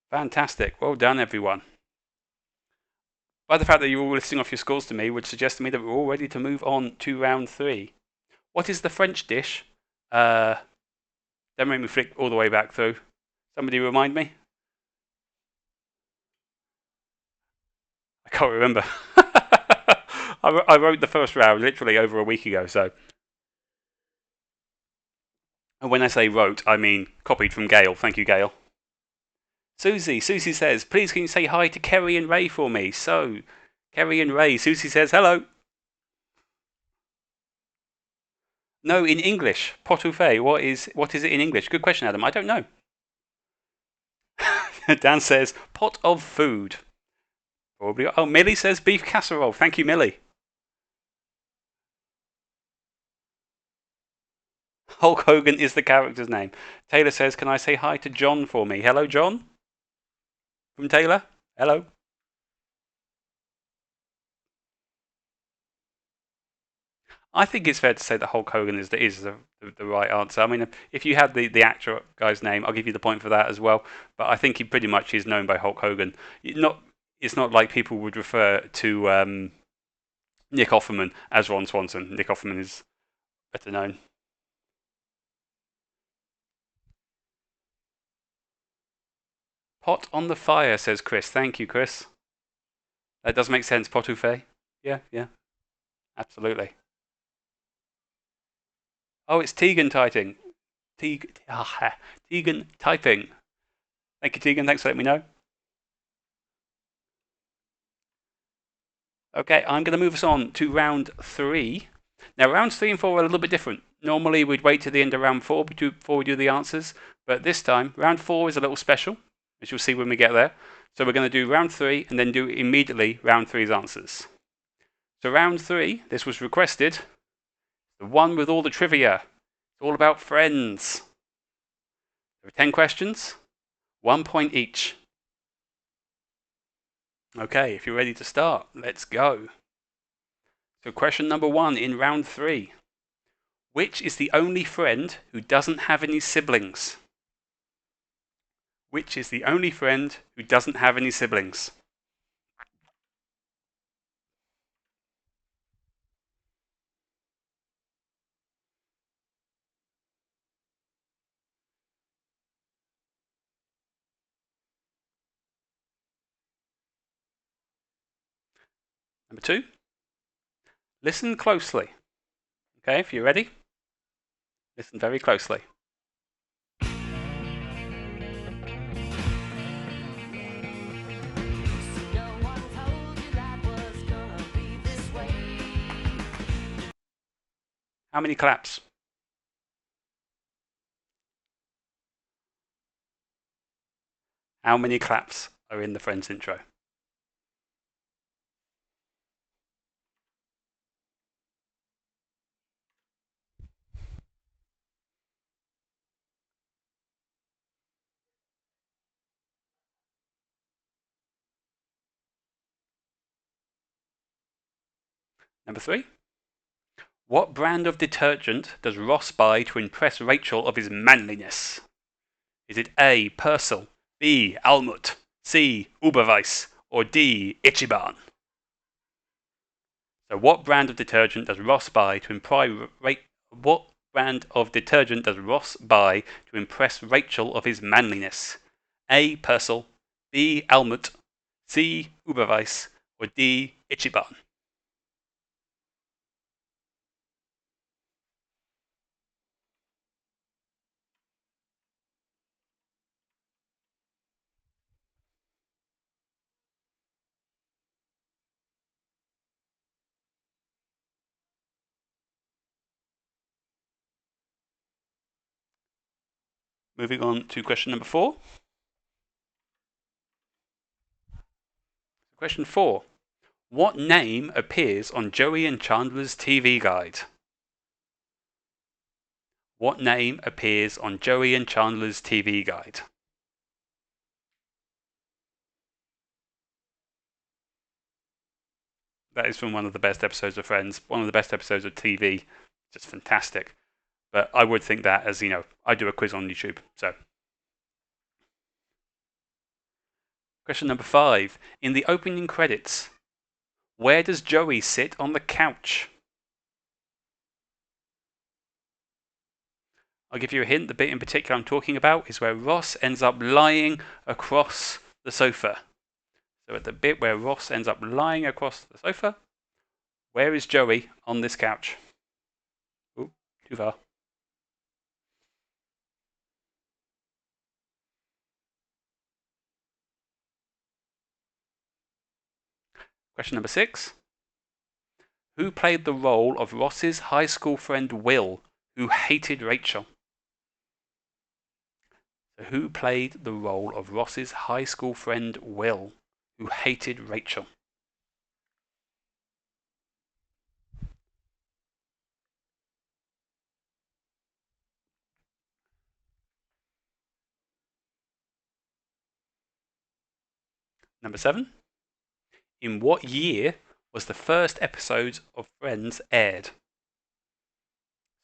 Fantastic. Well done, everyone. By the fact that you're all listing off your scores to me would suggest to me that we're all ready to move on to round 3. What is the French dish? Don't make me flick all the way back through. Somebody remind me? I can't remember. I wrote the first round literally over a week ago, so. And when I say wrote, I mean copied from Gail. Thank you, Gail. Susie says, please can you say hi to Kerry and Ray for me? So, Kerry and Ray, Susie says, hello. No, in English. Pot au fait. What is it in English? Good question, Adam. I don't know. Dan says, pot of food. Probably. Oh, Millie says beef casserole. Thank you, Millie. Hulk Hogan is the character's name. Taylor says, can I say hi to John for me? Hello, John. From Taylor. Hello. I think it's fair to say that Hulk Hogan is the right answer. I mean, if you had the actor guy's name, I'll give you the point for that as well. But I think he pretty much is known by Hulk Hogan. It's not like people would refer to Nick Offerman as Ron Swanson. Nick Offerman is better known. Pot on the fire, says Chris. Thank you, Chris. That does make sense. Pot au fait. Yeah, absolutely. Oh, it's Tegan typing. Tegan typing. Thank you, Tegan. Thanks for letting me know. Okay, I'm going to move us on to round 3. Now, rounds 3 and 4 are a little bit different. Normally, we'd wait to the end of round 4 before we do the answers. But this time, round 4 is a little special, as you'll see when we get there. So we're going to do round 3 and then do immediately round 3's answers. So round 3, this was requested. The one with all the trivia. It's all about Friends. There are 10 questions, 1 point each. Okay, if you're ready to start, let's go. So question number 1 in round 3. Which is the only friend who doesn't have any siblings? Which is the only friend who doesn't have any siblings? Number 2, listen closely. Okay, if you're ready, listen very closely. How many claps? How many claps are in the Friends intro? Number 3, What brand of detergent does Ross buy to impress Rachel of his manliness? Is it A. Persil, B. Almut, C. Uberweiss, or D. Ichiban? So what brand of detergent does Ross buy to impress Rachel of his manliness? A. Persil, B. Almut, C. Uberweiss, or D. Ichiban? Moving on to question number 4. Question 4. What name appears on Joey and Chandler's TV guide? What name appears on Joey and Chandler's TV guide? That is from one of the best episodes of Friends, one of the best episodes of TV. Just fantastic. But I would think that, as you know, I do a quiz on YouTube. So, question number 5. In the opening credits, where does Joey sit on the couch? I'll give you a hint. The bit in particular I'm talking about is where Ross ends up lying across the sofa. So at the bit where Ross ends up lying across the sofa, where is Joey on this couch? Ooh, too far. Question number 6. Who played the role of Ross's high school friend Will, who hated Rachel? So who played the role of Ross's high school friend Will, who hated Rachel? Number 7. In what year was the first episode of Friends aired?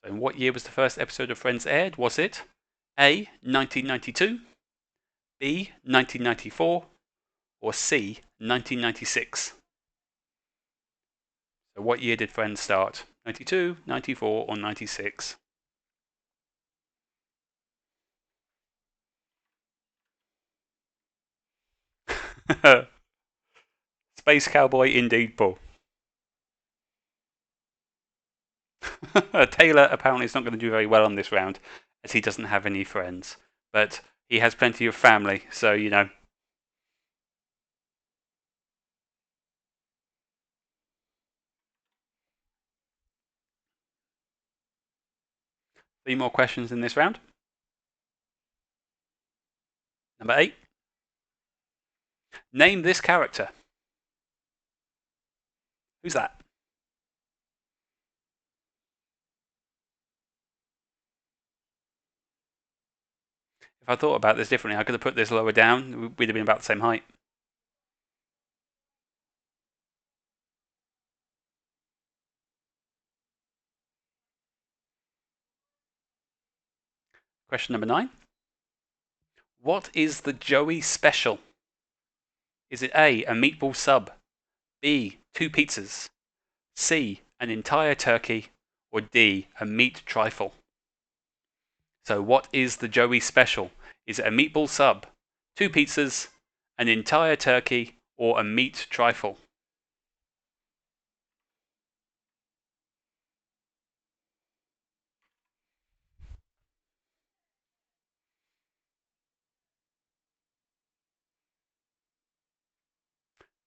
So in what year was the first episode of Friends aired? Was it A. 1992, B. 1994, or C. 1996? So what year did Friends start? 92, 94, or 96? Space Cowboy indeed, Paul. Taylor apparently is not going to do very well on this round, as he doesn't have any friends. But he has plenty of family, so you know. Three more questions in this round. Number 8. Name this character. Who's that? If I thought about this differently, I could have put this lower down. We'd have been about the same height. Question number 9. What is the Joey special? Is it A, a meatball sub, B, 2 pizzas, C, an entire turkey, or D, a meat trifle? So what is the Joey special? Is it a meatball sub, 2 pizzas, an entire turkey, or a meat trifle?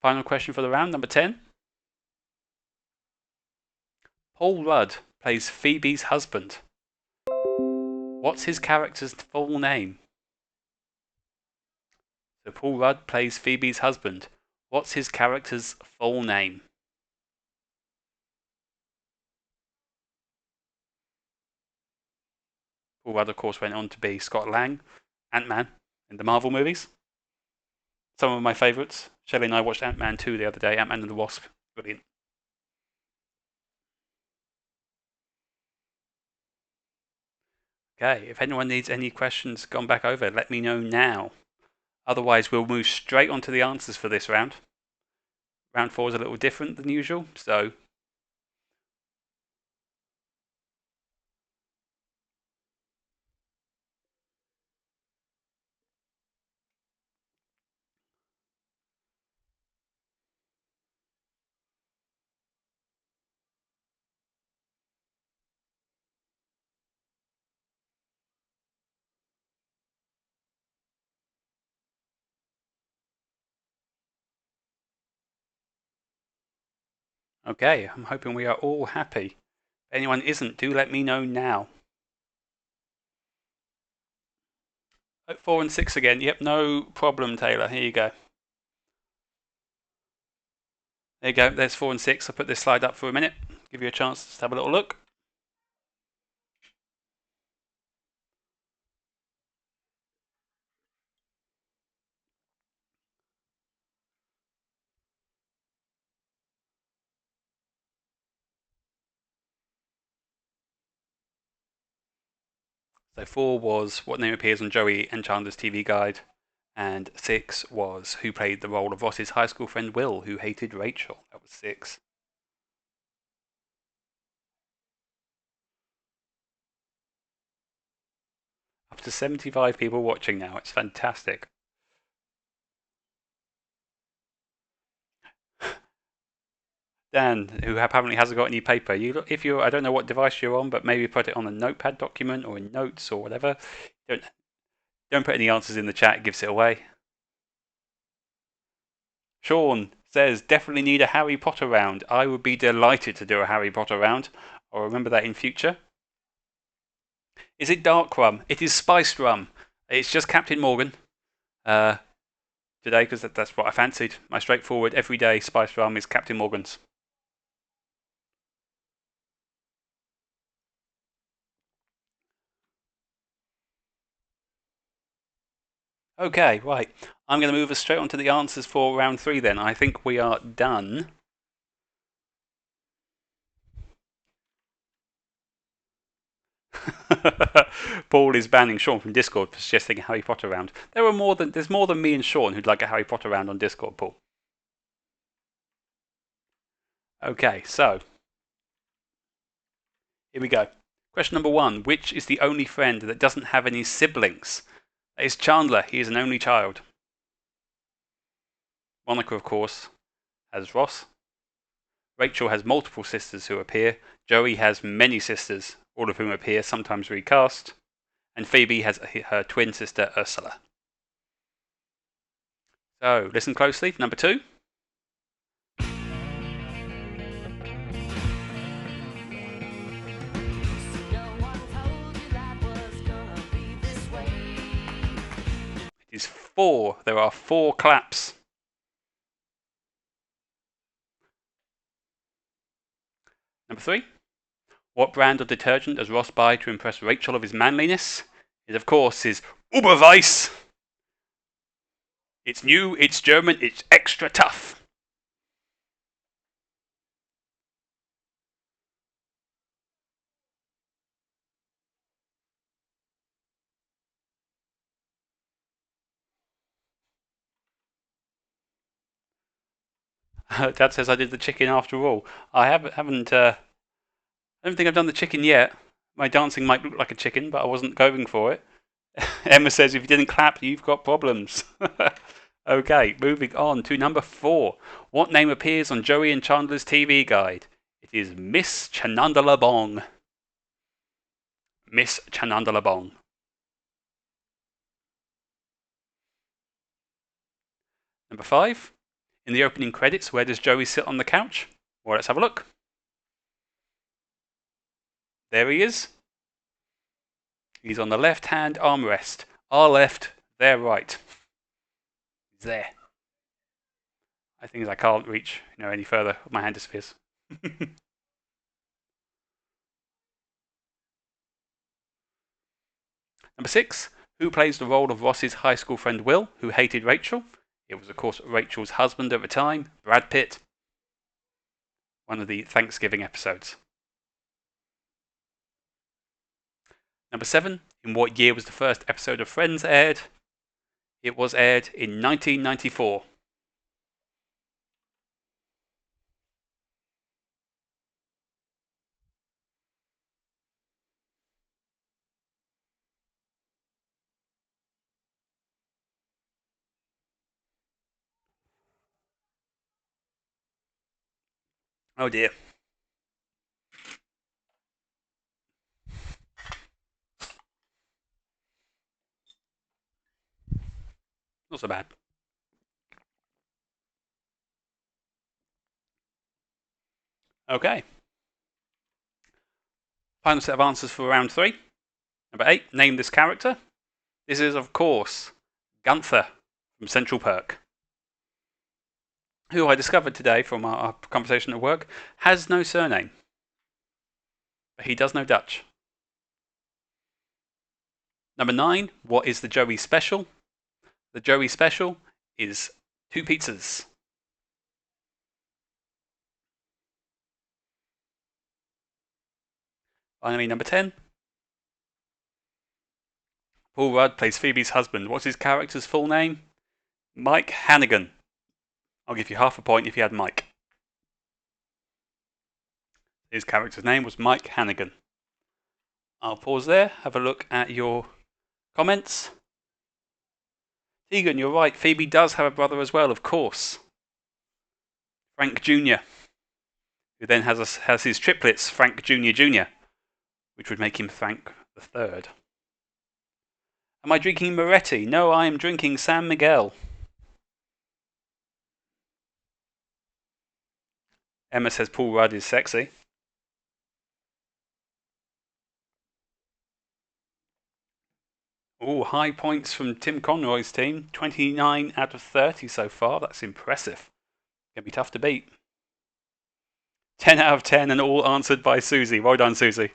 Final question for the round, number 10. Paul Rudd plays Phoebe's husband. What's his character's full name? So Paul Rudd plays Phoebe's husband. What's his character's full name? Paul Rudd, of course, went on to be Scott Lang, Ant-Man in the Marvel movies. Some of my favourites. Shelley and I watched Ant-Man 2 the other day, Ant-Man and the Wasp. Brilliant. Okay, if anyone needs any questions gone back over, let me know now. Otherwise, we'll move straight on to the answers for this round. Round 4 is a little different than usual, so okay, I'm hoping we are all happy. If anyone isn't, do let me know now. 4 and 6 again. Yep, no problem, Taylor. Here you go. There you go. There's 4 and 6. I'll put this slide up for a minute. Give you a chance to have a little look. So 4 was what name appears on Joey and Chandler's TV guide, and 6 was who played the role of Ross's high school friend Will, who hated Rachel. That was 6. Up to 75 people watching now. It's fantastic. Dan, who apparently hasn't got any paper, I don't know what device you're on, but maybe put it on a notepad document or in notes or whatever. Don't put any answers in the chat, it gives it away. Sean says, definitely need a Harry Potter round. I would be delighted to do a Harry Potter round. I'll remember that in future. Is it dark rum? It is spiced rum. It's just Captain Morgan today, because that's what I fancied. My straightforward, everyday spiced rum is Captain Morgan's. Okay, right. I'm going to move us straight on to the answers for round 3 then. I think we are done. Paul is banning Sean from Discord for suggesting a Harry Potter round. There's more than me and Sean who'd like a Harry Potter round on Discord, Paul. Okay, so here we go. Question number 1. Which is the only friend that doesn't have any siblings? That is Chandler. He is an only child. Monica, of course, has Ross. Rachel has multiple sisters who appear. Joey has many sisters, all of whom appear, sometimes recast. And Phoebe has her twin sister, Ursula. So, listen closely. Number 2. It is 4. There are 4 claps. Number 3. What brand of detergent does Ross buy to impress Rachel of his manliness? It, of course, is Uberweiss. It's new, it's German, it's extra tough. Dad says I did the chicken after all. I haven't. I don't think I've done the chicken yet. My dancing might look like a chicken, but I wasn't going for it. Emma says if you didn't clap, you've got problems. Okay, moving on to number 4. What name appears on Joey and Chandler's TV guide? It is Miss Chanandalabong. Miss Chanandalabong. Number 5. In the opening credits, where does Joey sit on the couch? Well, let's have a look. There he is. He's on the left-hand armrest. Our left, their right. He's there. I think I can't reach any further. My hand disappears. Number 6. Who plays the role of Ross's high school friend Will, who hated Rachel? It was, of course, Rachel's husband at the time, Brad Pitt. One of the Thanksgiving episodes. Number 7. In what year was the first episode of Friends aired? It was aired in 1994. Oh dear. Not so bad. Okay. Final set of answers for round 3. Number 8. Name this character. This is, of course, Gunther from Central Perk, who I discovered today from our conversation at work, has no surname. But he does know Dutch. Number 9. What is the Joey special? The Joey special is 2 pizzas. Finally, number 10. Paul Rudd plays Phoebe's husband. What's his character's full name? Mike Hannigan. I'll give you half a point if you had Mike. His character's name was Mike Hannigan. I'll pause there, have a look at your comments. Tegan, you're right. Phoebe does have a brother as well, of course. Frank Jr., who then has his triplets, Frank Jr. Jr., which would make him Frank the Third. Am I drinking Moretti? No, I am drinking San Miguel. Emma says Paul Rudd is sexy. Oh, high points from Tim Conroy's team. 29 out of 30 so far. That's impressive. Gonna be tough to beat. 10 out of 10 and all answered by Susie. Well done, Susie.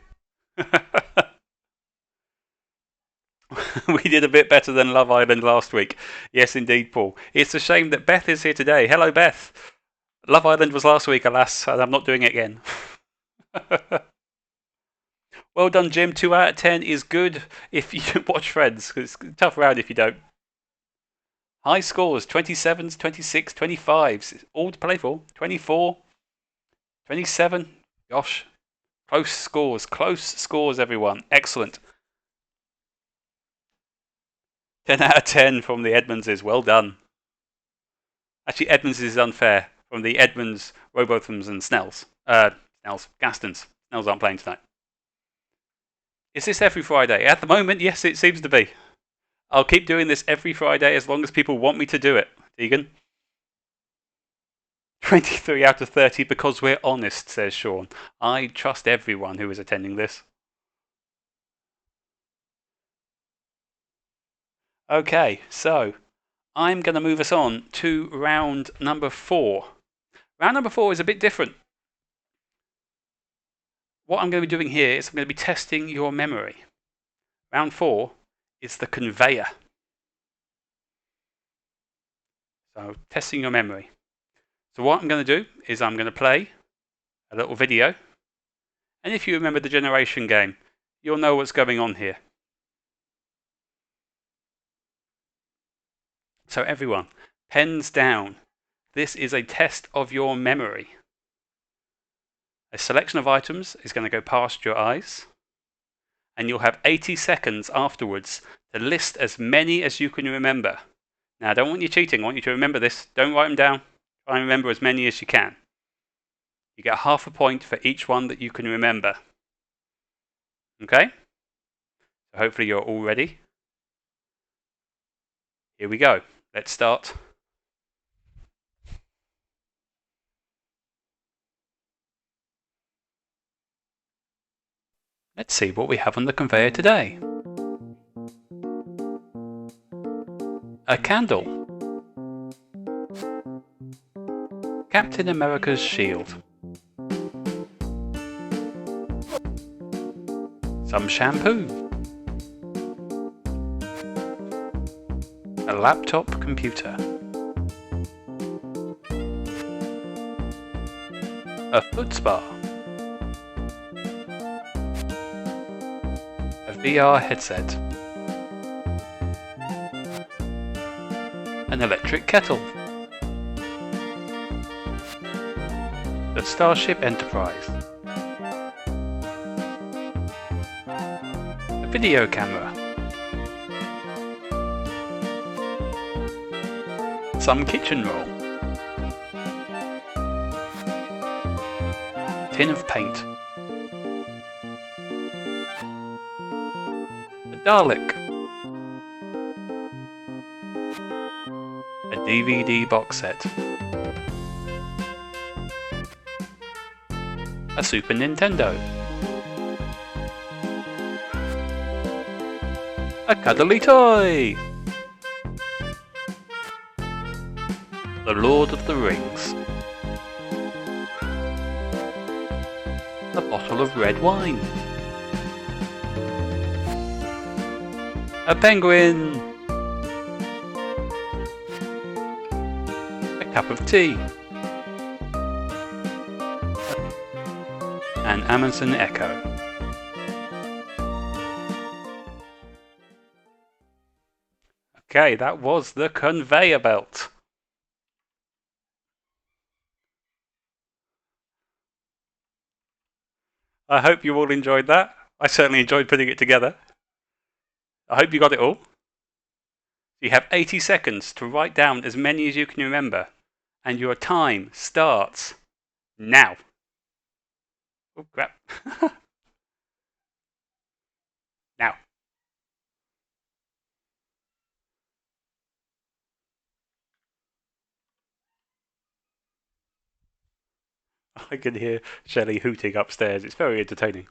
We did a bit better than Love Island last week. Yes, indeed, Paul. It's a shame that Beth is here today. Hello, Beth. Love Island was last week, alas, and I'm not doing it again. Well done, Jim. 2 out of 10 is good if you watch Friends. It's a tough round if you don't. High scores, 27s, 26, 25s. All to play for. 24, 27. Gosh. Close scores, everyone. Excellent. 10 out of 10 from the Edmondses. Well done. Actually, Edmonds is unfair. From the Edmonds, Robothams and Snells. Gastons. Snells aren't playing tonight. Is this every Friday? At the moment, yes, it seems to be. I'll keep doing this every Friday as long as people want me to do it. Tegan? 23 out of 30 because we're honest, says Sean. I trust everyone who is attending this. Okay, so I'm going to move us on to round number 4. Round number 4 is a bit different. What I'm going to be doing here is I'm going to be testing your memory. Round 4 is the conveyor. So, testing your memory. So what I'm going to do is I'm going to play a little video. And if you remember the Generation game, you'll know what's going on here. So everyone, pens down. This is a test of your memory. A selection of items is going to go past your eyes. And you'll have 80 seconds afterwards to list as many as you can remember. Now, I don't want you cheating. I want you to remember this. Don't write them down. Try and remember as many as you can. You get half a point for each one that you can remember. Okay? So hopefully you're all ready. Here we go. Let's start. Let's see what we have on the conveyor today. A candle. Captain America's shield. Some shampoo. A laptop computer. A foot spa. A VR headset. An electric kettle. The Starship Enterprise. A video camera. Some kitchen roll. Tin of paint. A Dalek. A DVD box set. A Super Nintendo. A cuddly toy. The Lord of the Rings. A bottle of red wine. A penguin. A cup of tea. An Amazon Echo. Okay, that was the conveyor belt. I hope you all enjoyed that. I certainly enjoyed putting it together. I hope you got it all. You have 80 seconds to write down as many as you can remember, and your time starts now. Oh crap. Now. I can hear Shelley hooting upstairs. It's very entertaining.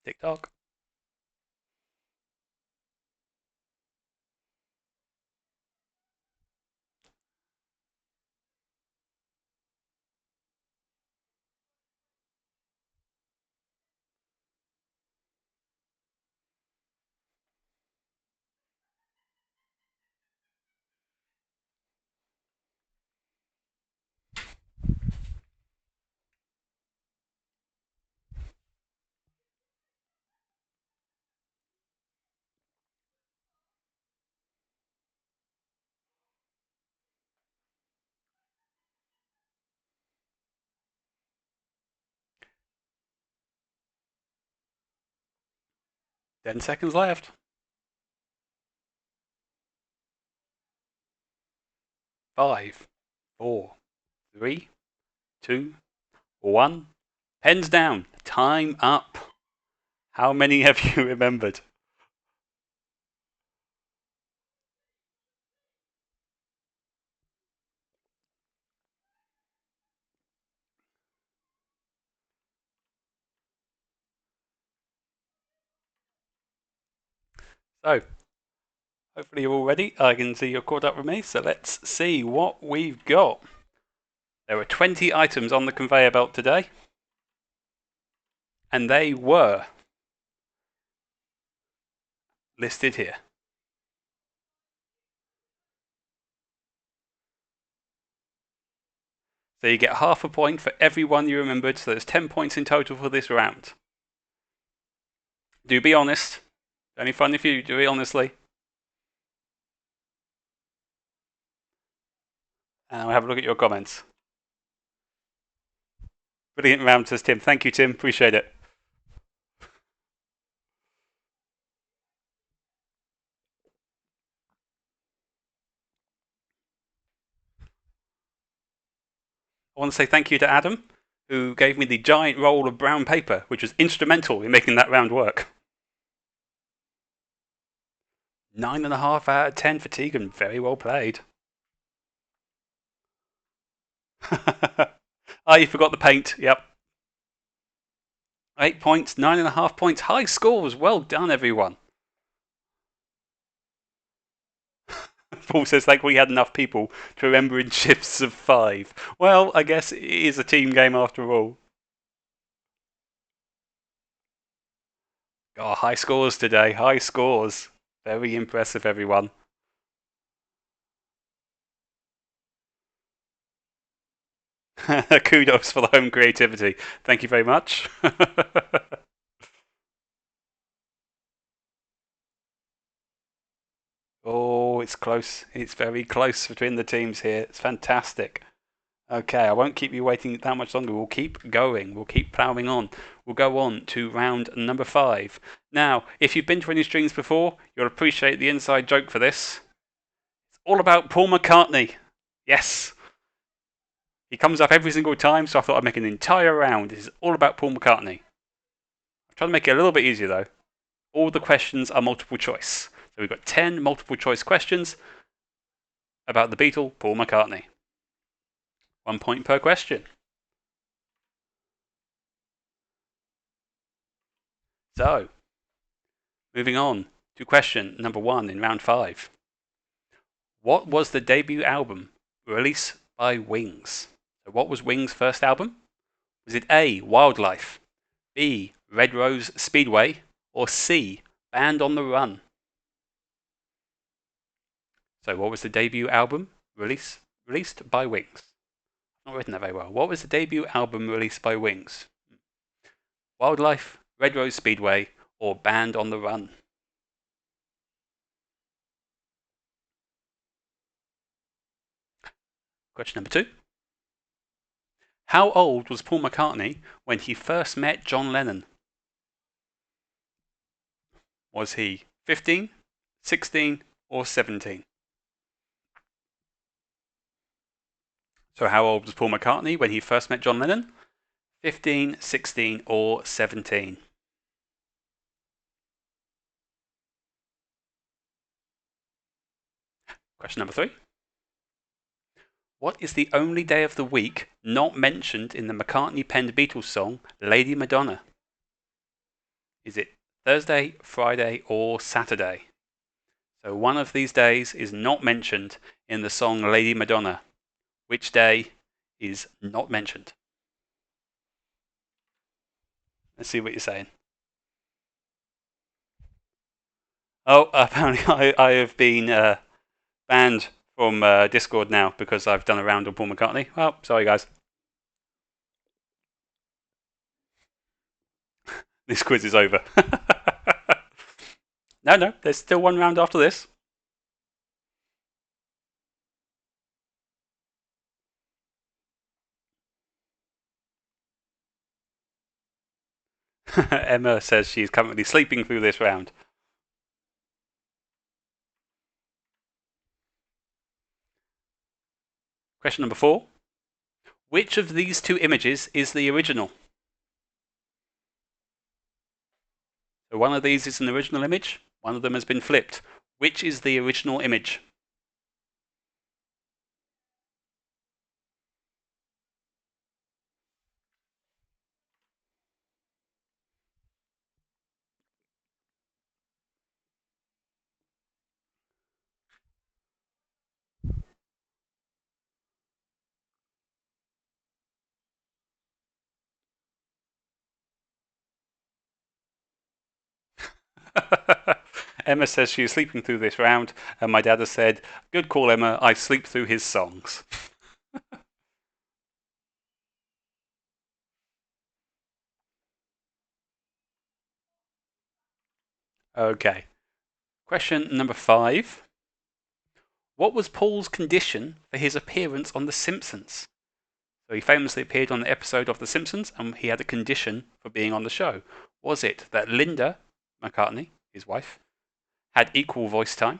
TikTok. Ten seconds left. 5, 4, 3, 2, 1. Pens down. Time up. How many have you remembered? So, hopefully you're all ready. I can see you're caught up with me, so let's see what we've got. There were 20 items on the conveyor belt today, and they were listed here. So you get half a point for every one you remembered, so there's 10 points in total for this round. Do be honest. Only fun if you do it honestly. And I'll have a look at your comments. Brilliant round, says Tim. Thank you, Tim. Appreciate it. I want to say thank you to Adam, who gave me the giant roll of brown paper, which was instrumental in making that round work. 9.5 out of 10 for Tegan. Very well played. Oh, you forgot the paint. Yep. 8 points, 9.5 points. High scores. Well done, everyone. Paul says, like we had enough people to remember in shifts of 5. Well, I guess it is a team game after all. Oh, high scores today. High scores. Very impressive, everyone. Kudos for the home creativity. Thank you very much. Oh, it's close. It's very close between the teams here. It's fantastic. Okay, I won't keep you waiting that much longer. We'll keep going. We'll keep ploughing on. We'll go on to round number 5. Now, if you've been to any streams before, you'll appreciate the inside joke for this. It's all about Paul McCartney. Yes. He comes up every single time, so I thought I'd make an entire round. This is all about Paul McCartney. I'm trying to make it a little bit easier, though. All the questions are multiple choice. So we've got 10 multiple choice questions about the Beatle, Paul McCartney. 1 point per question. So, moving on to question number 1 in round 5. What was the debut album released by Wings? So what was Wings' first album? Was it A, Wildlife, B, Red Rose Speedway, or C, Band on the Run? So what was the debut album released by Wings? Not written that very well. What was the debut album released by Wings? Wildlife, Red Rose Speedway, or Band on the Run? Question number 2. How old was Paul McCartney when he first met John Lennon? Was he 15, 16, or 17? So how old was Paul McCartney when he first met John Lennon? 15, 16, or 17? Question number 3. What is the only day of the week not mentioned in the McCartney-penned Beatles song Lady Madonna? Is it Thursday, Friday, or Saturday? So one of these days is not mentioned in the song Lady Madonna. Which day is not mentioned? Let's see what you're saying. Oh, apparently I have been banned from Discord now because I've done a round on Paul McCartney. Well, sorry guys. This quiz is over. No, there's still one round after this. Emma says she's currently sleeping through this round. Question number 4. Which of these two images is the original? So one of these is an original image, one of them has been flipped. Which is the original image? Emma says she's sleeping through this round, and my dad has said, "Good call, Emma, I sleep through his songs." Okay. Question number 5. What was Paul's condition for his appearance on The Simpsons? So he famously appeared on the episode of The Simpsons, and he had a condition for being on the show. Was it that Linda McCartney, his wife, had equal voice time,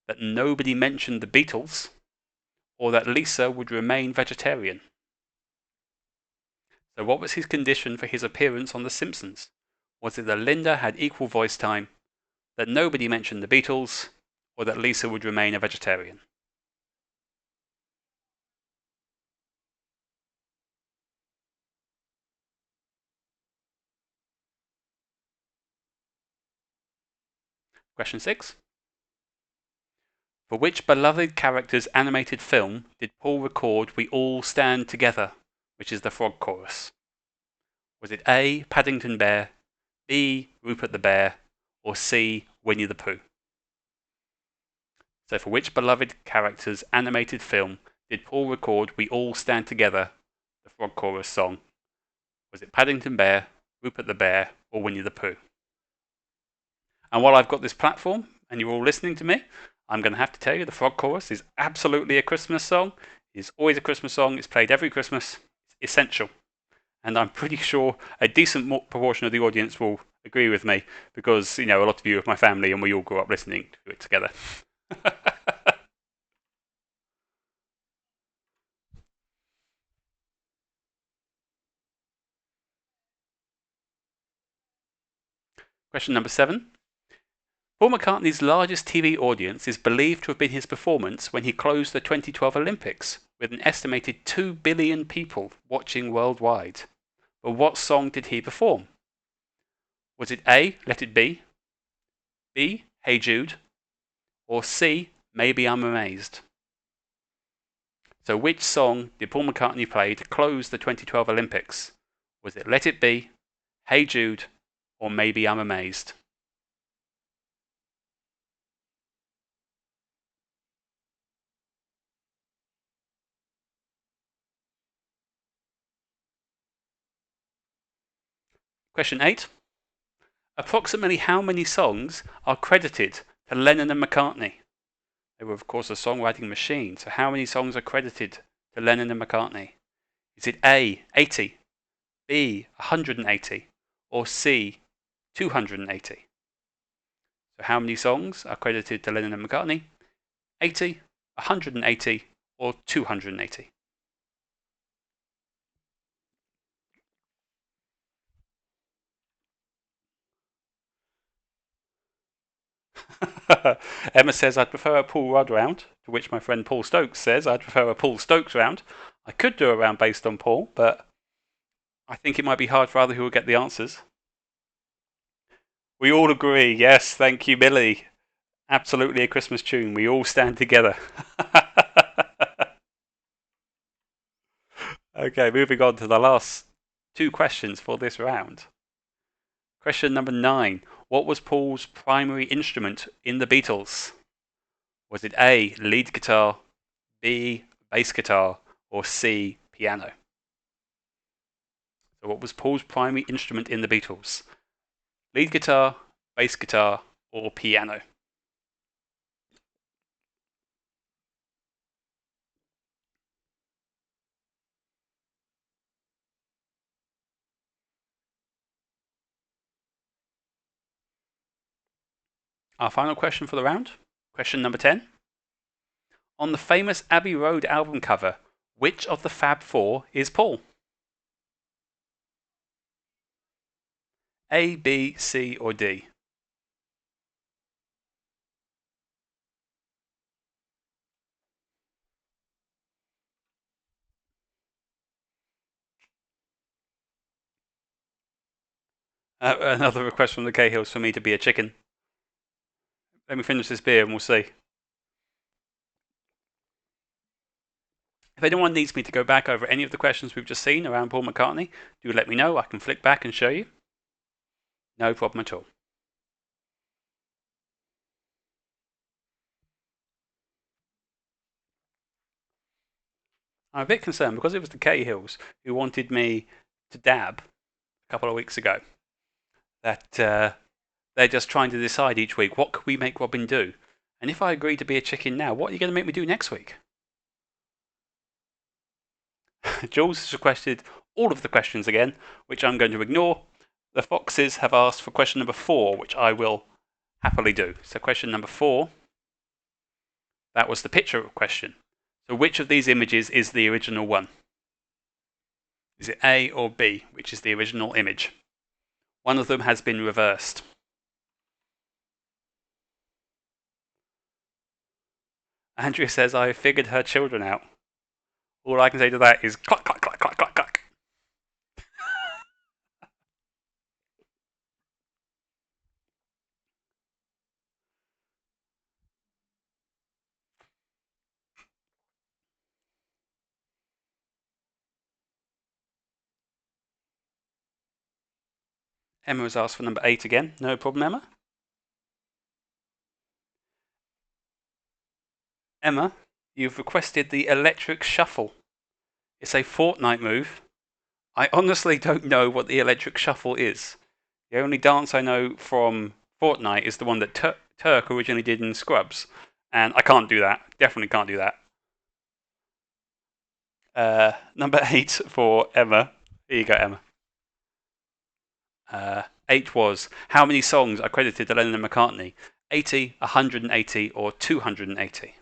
that nobody mentioned the Beatles, or that Lisa would remain vegetarian? So what was his condition for his appearance on The Simpsons? Was it that Linda had equal voice time, that nobody mentioned the Beatles, or that Lisa would remain a vegetarian? Question 6. For which beloved character's animated film did Paul record We All Stand Together, which is the frog chorus? Was it A, Paddington Bear, B, Rupert the Bear, or C, Winnie the Pooh? So for which beloved character's animated film did Paul record We All Stand Together, the Frog Chorus song? Was it Paddington Bear, Rupert the Bear, or Winnie the Pooh? And while I've got this platform and you're all listening to me, I'm going to have to tell you the Frog Chorus is absolutely a Christmas song. It's always a Christmas song. It's played every Christmas. It's essential. And I'm pretty sure a decent proportion of the audience will agree with me because, you know, a lot of you are my family and we all grew up listening to it together. Question number 7. Paul McCartney's largest TV audience is believed to have been his performance when he closed the 2012 Olympics, with an estimated 2 billion people watching worldwide. But what song did he perform? Was it A, Let It Be, B, Hey Jude, or C, Maybe I'm Amazed? So which song did Paul McCartney play to close the 2012 Olympics? Was it Let It Be, Hey Jude, or Maybe I'm Amazed? Question 8. Approximately how many songs are credited to Lennon and McCartney? They were, of course, a songwriting machine, so how many songs are credited to Lennon and McCartney? Is it A, 80, B, 180, or C, 280? So how many songs are credited to Lennon and McCartney? 80, 180, or 280? Emma says, I'd prefer a Paul Rudd round, to which my friend Paul Stokes says, I'd prefer a Paul Stokes round. I could do a round based on Paul, but I think it might be hard for other who will get the answers. We all agree, yes, thank you, Billy. Absolutely a Christmas tune. We all stand together. Okay, moving on to the last 2 questions for this round. Question number 9. What was Paul's primary instrument in the Beatles? Was it A, lead guitar, B, bass guitar, or C, piano? So what was Paul's primary instrument in the Beatles? Lead guitar, bass guitar, or piano? Our final question for the round. Question number 10. On the famous Abbey Road album cover, which of the Fab Four is Paul? A, B, C, or D? Another request from the Cahills for me to be a chicken. Let me finish this beer and we'll see. If anyone needs me to go back over any of the questions we've just seen around Paul McCartney, do let me know. I can flick back and show you. No problem at all. I'm a bit concerned because it was the Cahills who wanted me to dab a couple of weeks ago. That they're just trying to decide each week, what could we make Robin do? And if I agree to be a chicken now, what are you going to make me do next week? Jules has requested all of the questions again, which I'm going to ignore. The Foxes have asked for question number 4, which I will happily do. So question number 4, that was the picture question. So which of these images is the original one? Is it A or B, which is the original image? One of them has been reversed. Andrea says, I figured her children out. All I can say to that is cluck, cluck, cluck, cluck, cluck, cluck. Emma has asked for number 8 again. No problem, Emma. Emma, You've requested the Electric Shuffle. It's a Fortnite move. I honestly don't know what the Electric Shuffle is. The only dance I know from Fortnite is the one that Turk originally did in Scrubs. And I can't do that. Definitely can't do that. Number 8 for Emma. Here you go, Emma. 8 was, how many songs are credited to Lennon and McCartney? 80, 180, or 280?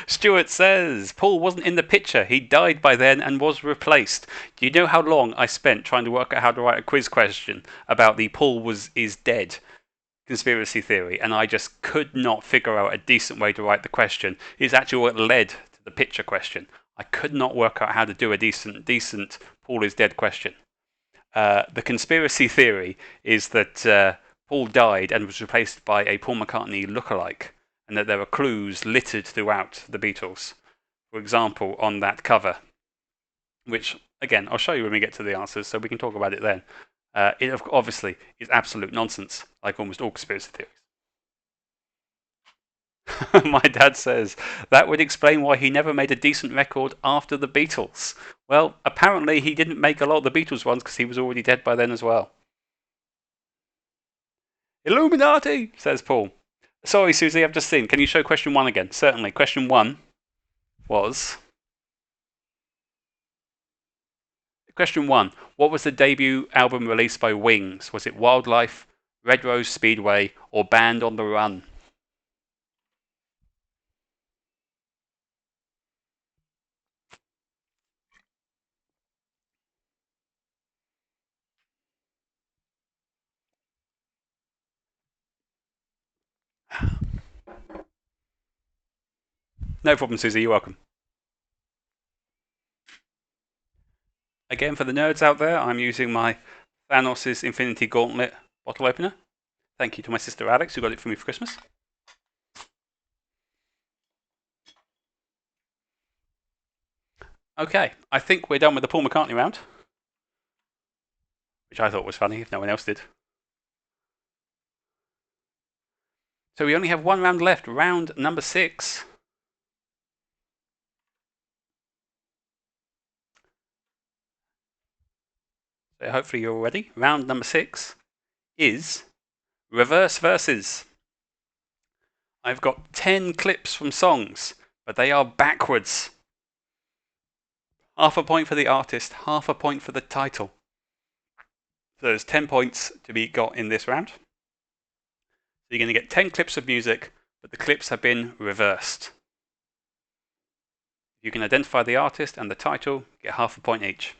Stuart says, Paul wasn't in the picture. He died by then and was replaced. Do you know how long I spent trying to work out how to write a quiz question about the Paul is dead conspiracy theory, and I just could not figure out a decent way to write the question. It's actually what led to the picture question. I could not work out how to do a decent Paul is dead question. The conspiracy theory is that Paul died and was replaced by a Paul McCartney lookalike, and that there are clues littered throughout the Beatles. For example, on that cover, which, again, I'll show you when we get to the answers, so we can talk about it then. It obviously is absolute nonsense, like almost all conspiracy theories. My dad says, that would explain why he never made a decent record after the Beatles. Well, apparently he didn't make a lot of the Beatles ones because he was already dead by then as well. Illuminati, says Paul. Sorry, Susie, I've just seen. Can you show question 1 again? Certainly. Question 1 was... Question 1. What was the debut album released by Wings? Was it Wildlife, Red Rose Speedway, or Band on the Run? No problem, Susie. You're welcome. Again, for the nerds out there, I'm using my Thanos' Infinity Gauntlet bottle opener. Thank you to my sister Alex, who got it for me for Christmas. Okay, I think we're done with the Paul McCartney round, which I thought was funny if no one else did. So we only have one round left, round number 6. So hopefully you're all ready. Round number 6 is reverse verses. I've got 10 clips from songs, but they are backwards. Half a point for the artist, half a point for the title. So there's 10 points to be got in this round. So you're going to get 10 clips of music, but the clips have been reversed. You can identify the artist and the title, get half a point each.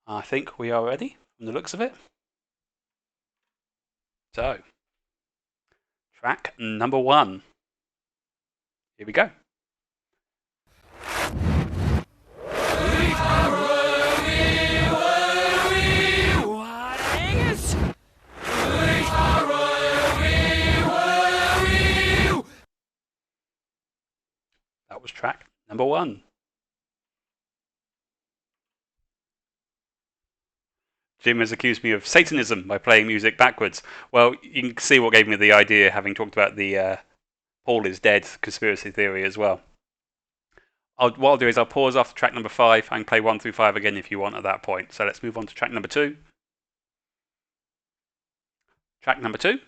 I think we are ready from the looks of it. So, track number 1. Here we go. That was track number 1. Jim has accused me of Satanism by playing music backwards. Well, you can see what gave me the idea, having talked about the Paul is dead conspiracy theory as well. What I'll do is I'll pause after track number 5 and play 1 through 5 again if you want at that point. So let's move on to track number 2. Track number 2.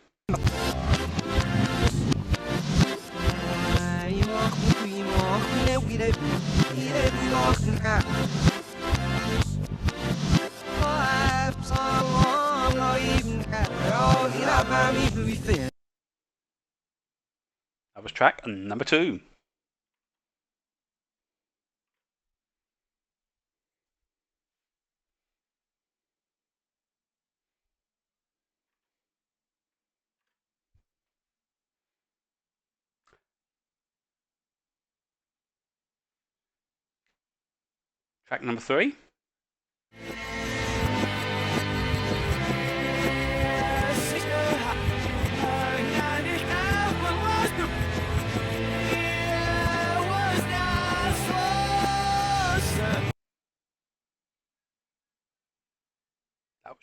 That was track number 2. Track number 3.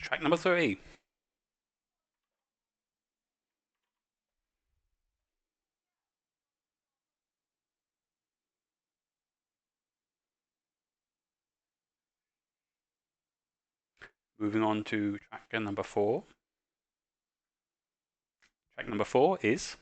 track number 3. Moving on to track number 4. Track number 4 is...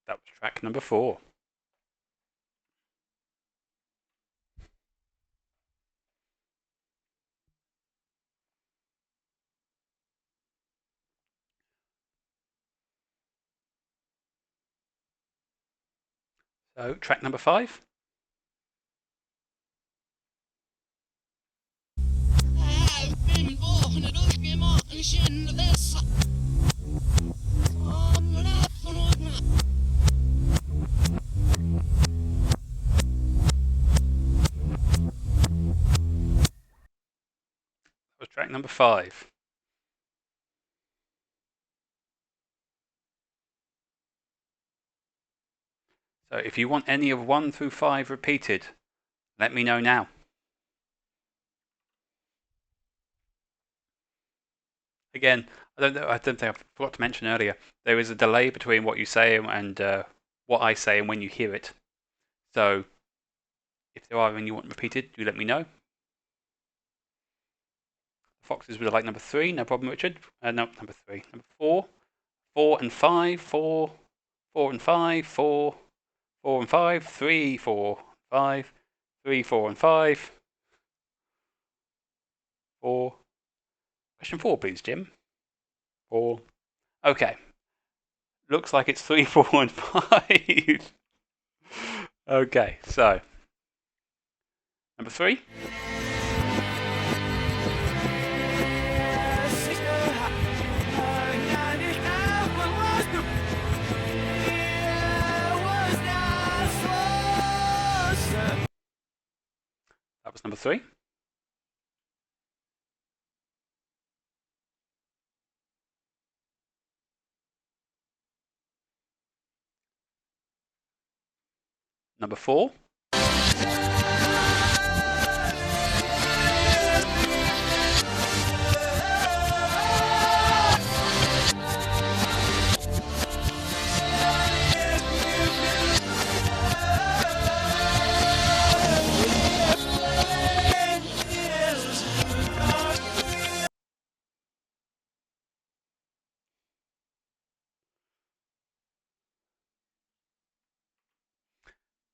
That was track number 4. So, track number 5. That was track number 5. So if you want any of 1 through 5 repeated, let me know now. Again, I don't think I forgot to mention earlier, there is a delay between what you say and what I say and when you hear it. So if there are any you want repeated, do let me know. Foxes would like number 3, no problem, Richard. No, number 3. Number 4, 4 and 5, 4, 4 and 5, 4, 4 and 5, 3, 4, 5, 3, 4 and 5, 4. Question 4, please, Jim. 4. Okay. Looks like it's 3, 4 and 5. Okay, so. Number 3. That was number 3. Number 4.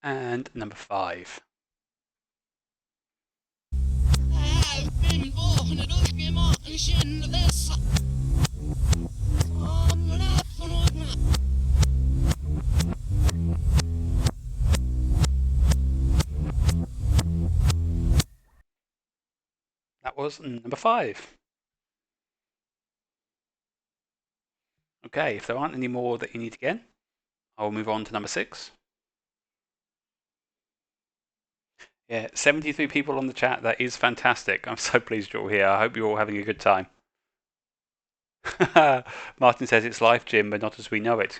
And number 5. That was number 5. Okay, if there aren't any more that you need again, I'll move on to number 6. Yeah, 73 people on the chat. That is fantastic. I'm so pleased you're all here. I hope you're all having a good time. Martin says it's life, Jim, but not as we know it.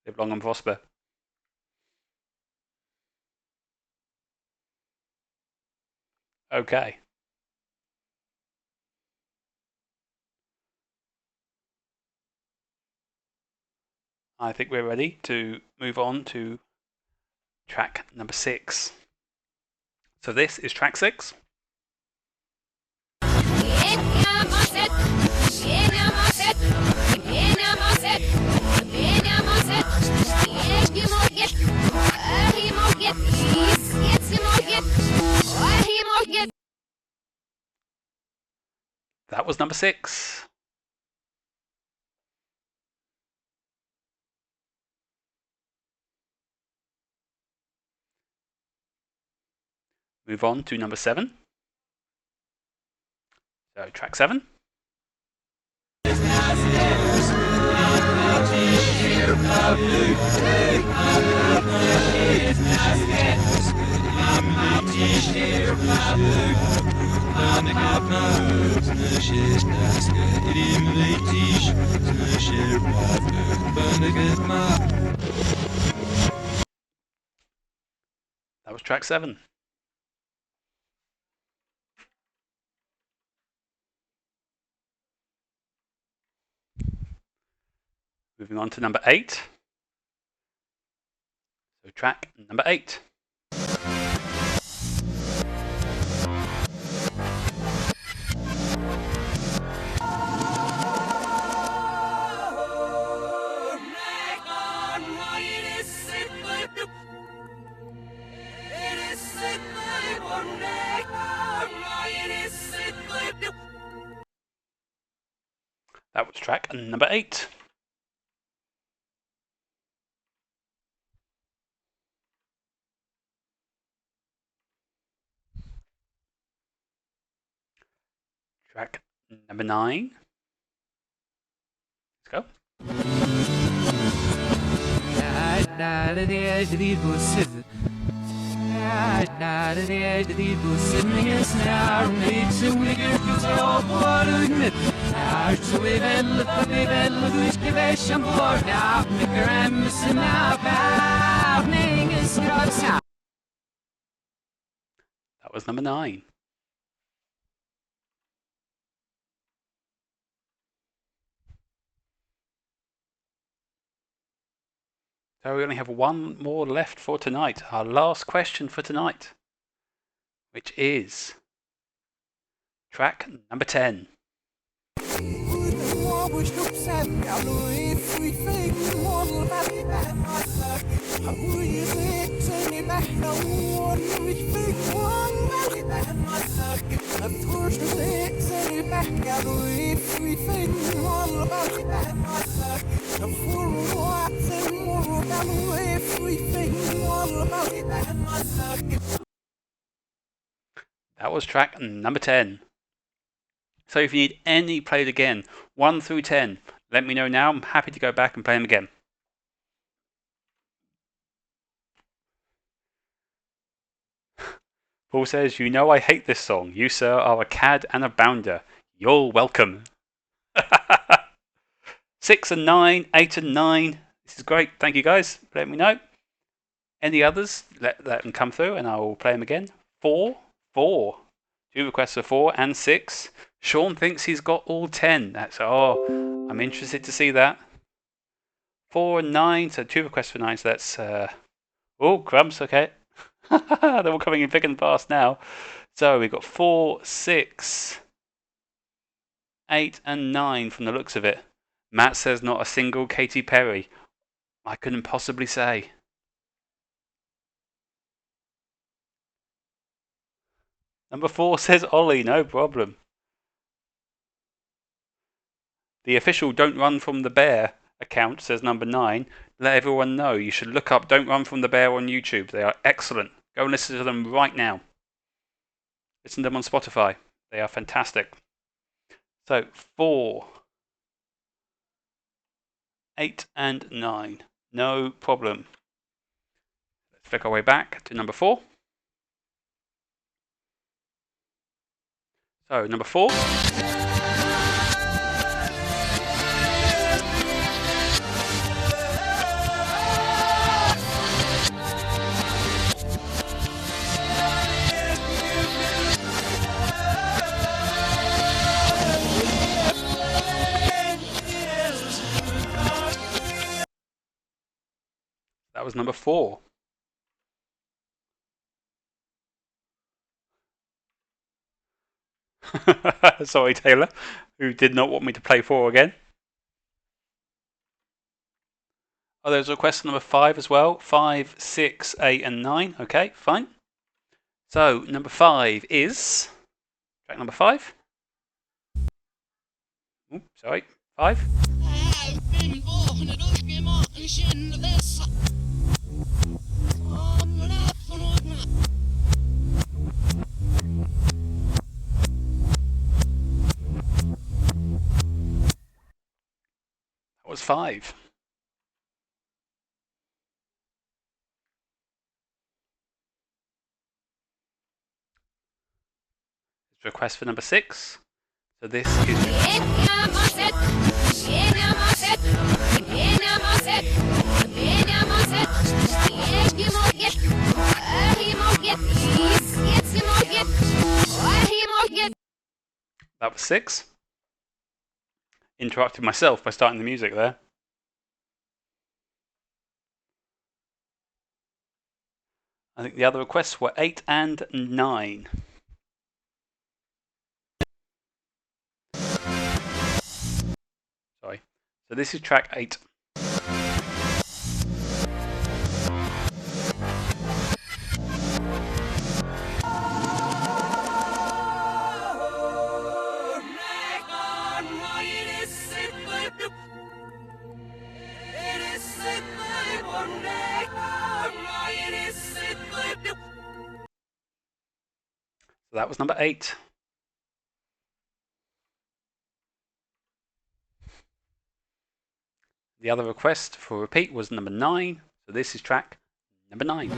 Live long and prosper. Okay. I think we're ready to move on to track number 6. So this is track 6. That was number 6. Move on to number 7. So track 7. That was track 7. Moving on to number 8. So track number 8. That was track number 8. Track number 9. Let's go. That was number 9. So we only have one more left for tonight. Our last question for tonight, which is track number 10. That was track number 10. So if you need any played again, 1 through 10, let me know now. I'm happy to go back and play them again. Paul says, you know I hate this song. You, sir, are a cad and a bounder. You're welcome. 6 and 9, 8 and 9. This is great. Thank you, guys. Let me know. Any others, let them come through and I will play them again. 4. 2 requests for 4 and 6. Sean thinks he's got all 10. I'm interested to see that. 4 and 9, so 2 requests for 9. So that's crumbs. Okay. They're all coming in thick and fast now. So we've got 4, 6, 8 and 9 from the looks of it. Matt says not a single Katy Perry. I couldn't possibly say. Number 4 says Ollie, no problem. The official Don't Run From the Bear account says number 9. Let everyone know you should look up Don't Run From the Bear on YouTube. They are excellent. Go and listen to them right now. Listen to them on Spotify. They are fantastic. So 4, 8 and 9. No problem. Let's flick our way back to number 4. So number 4. That was number 4. Sorry, Taylor, who did not want me to play 4 again. Oh, there's a request number 5 as well. 5, 6, 8 and 9. Okay, fine. So number 5 is track number 5. Oops, sorry, 5. That was 5. request for number 6. So this is... That was 6. Interrupted myself by starting the music there. I think the other requests were 8 and 9. Sorry. So this is track 8. So that was number 8. The other request for repeat was number 9. So this is track number 9.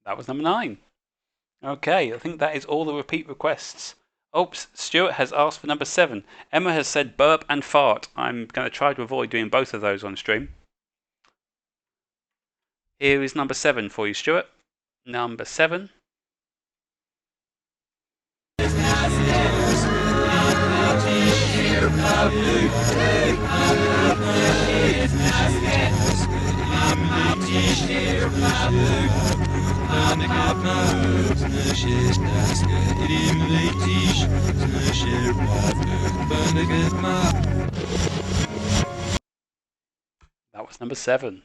That was number 9. Okay, I think that is all the repeat requests. Oops, Stuart has asked for number 7. Emma has said burp and fart. I'm going to try to avoid doing both of those on stream. Here is number 7 for you, Stuart. Number 7. That was number 7.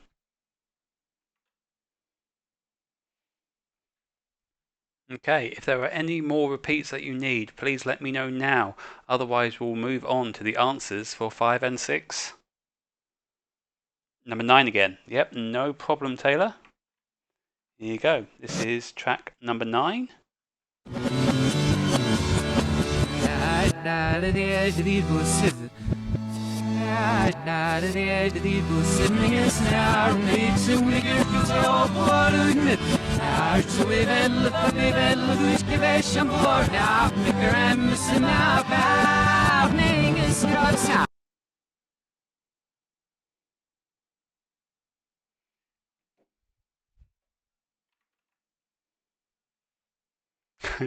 Okay, if there are any more repeats that you need, please let me know now. Otherwise, we'll move on to the answers for 5 and 6. Number 9 again. Yep, no problem, Taylor. Here you go. This is track number 9.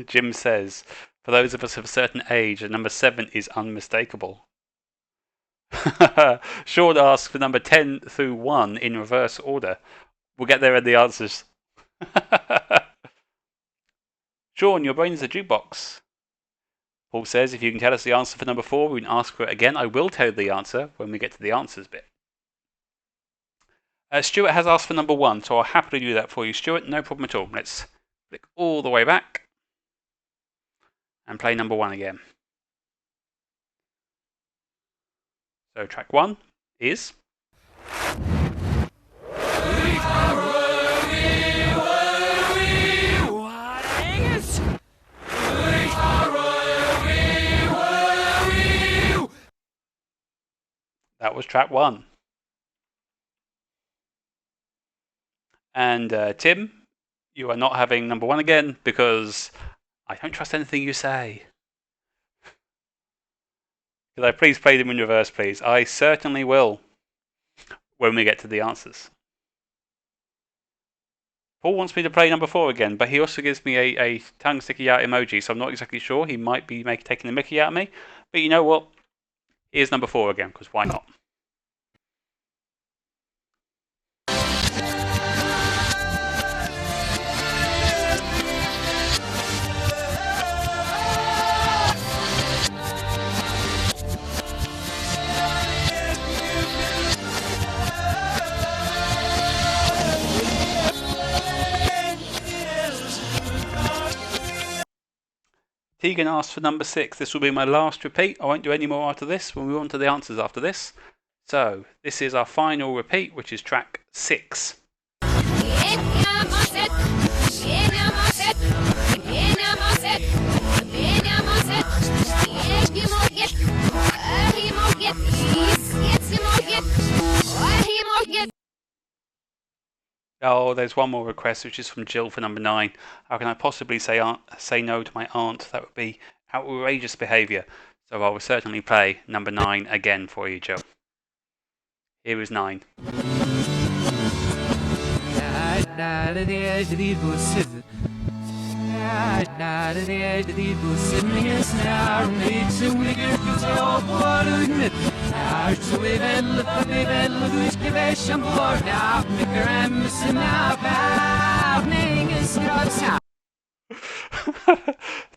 Jim says, for those of us of a certain age, number 7 is unmistakable. Sean asks for number 10 through 1 in reverse order. We'll get there in the answers. Sean, your brain is a jukebox. Paul says, if you can tell us the answer for number 4, we can ask for it again. I will tell you the answer when we get to the answers bit. Stuart has asked for number 1, so I'll happily do that for you, Stuart. No problem at all. Let's click all the way back and play number 1 again. So track 1 is... That was track 1. And Tim, you are not having number 1 again because I don't trust anything you say. Could I please play them in reverse, please? I certainly will when we get to the answers. Paul wants me to play number 4 again, but he also gives me a tongue sticking out emoji, so I'm not exactly sure. He might be taking the mickey out of me. But you know what? Here's number 4 again, because why not? Tegan asked for number 6. This will be my last repeat. I won't do any more after this. We'll move on to the answers after this. So, this is our final repeat, which is track 6. Yeah. Oh, there's one more request, which is from Jill for number 9. How can I possibly say no to my aunt? That would be outrageous behaviour. So I will certainly play number 9 again for you, Jill. Here is 9.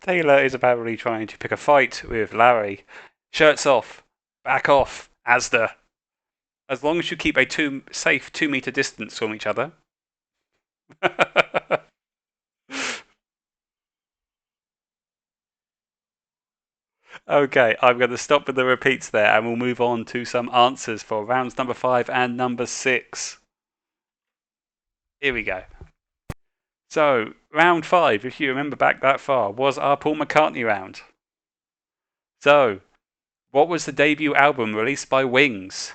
Taylor is apparently trying to pick a fight with Larry. Shirts off. Back off, Asda. As long as you keep a safe 2-meter distance from each other. Okay, I'm going to stop with the repeats there and we'll move on to some answers for rounds number 5 and number 6. Here we go. So, round 5, if you remember back that far, was our Paul McCartney round. So, what was the debut album released by Wings?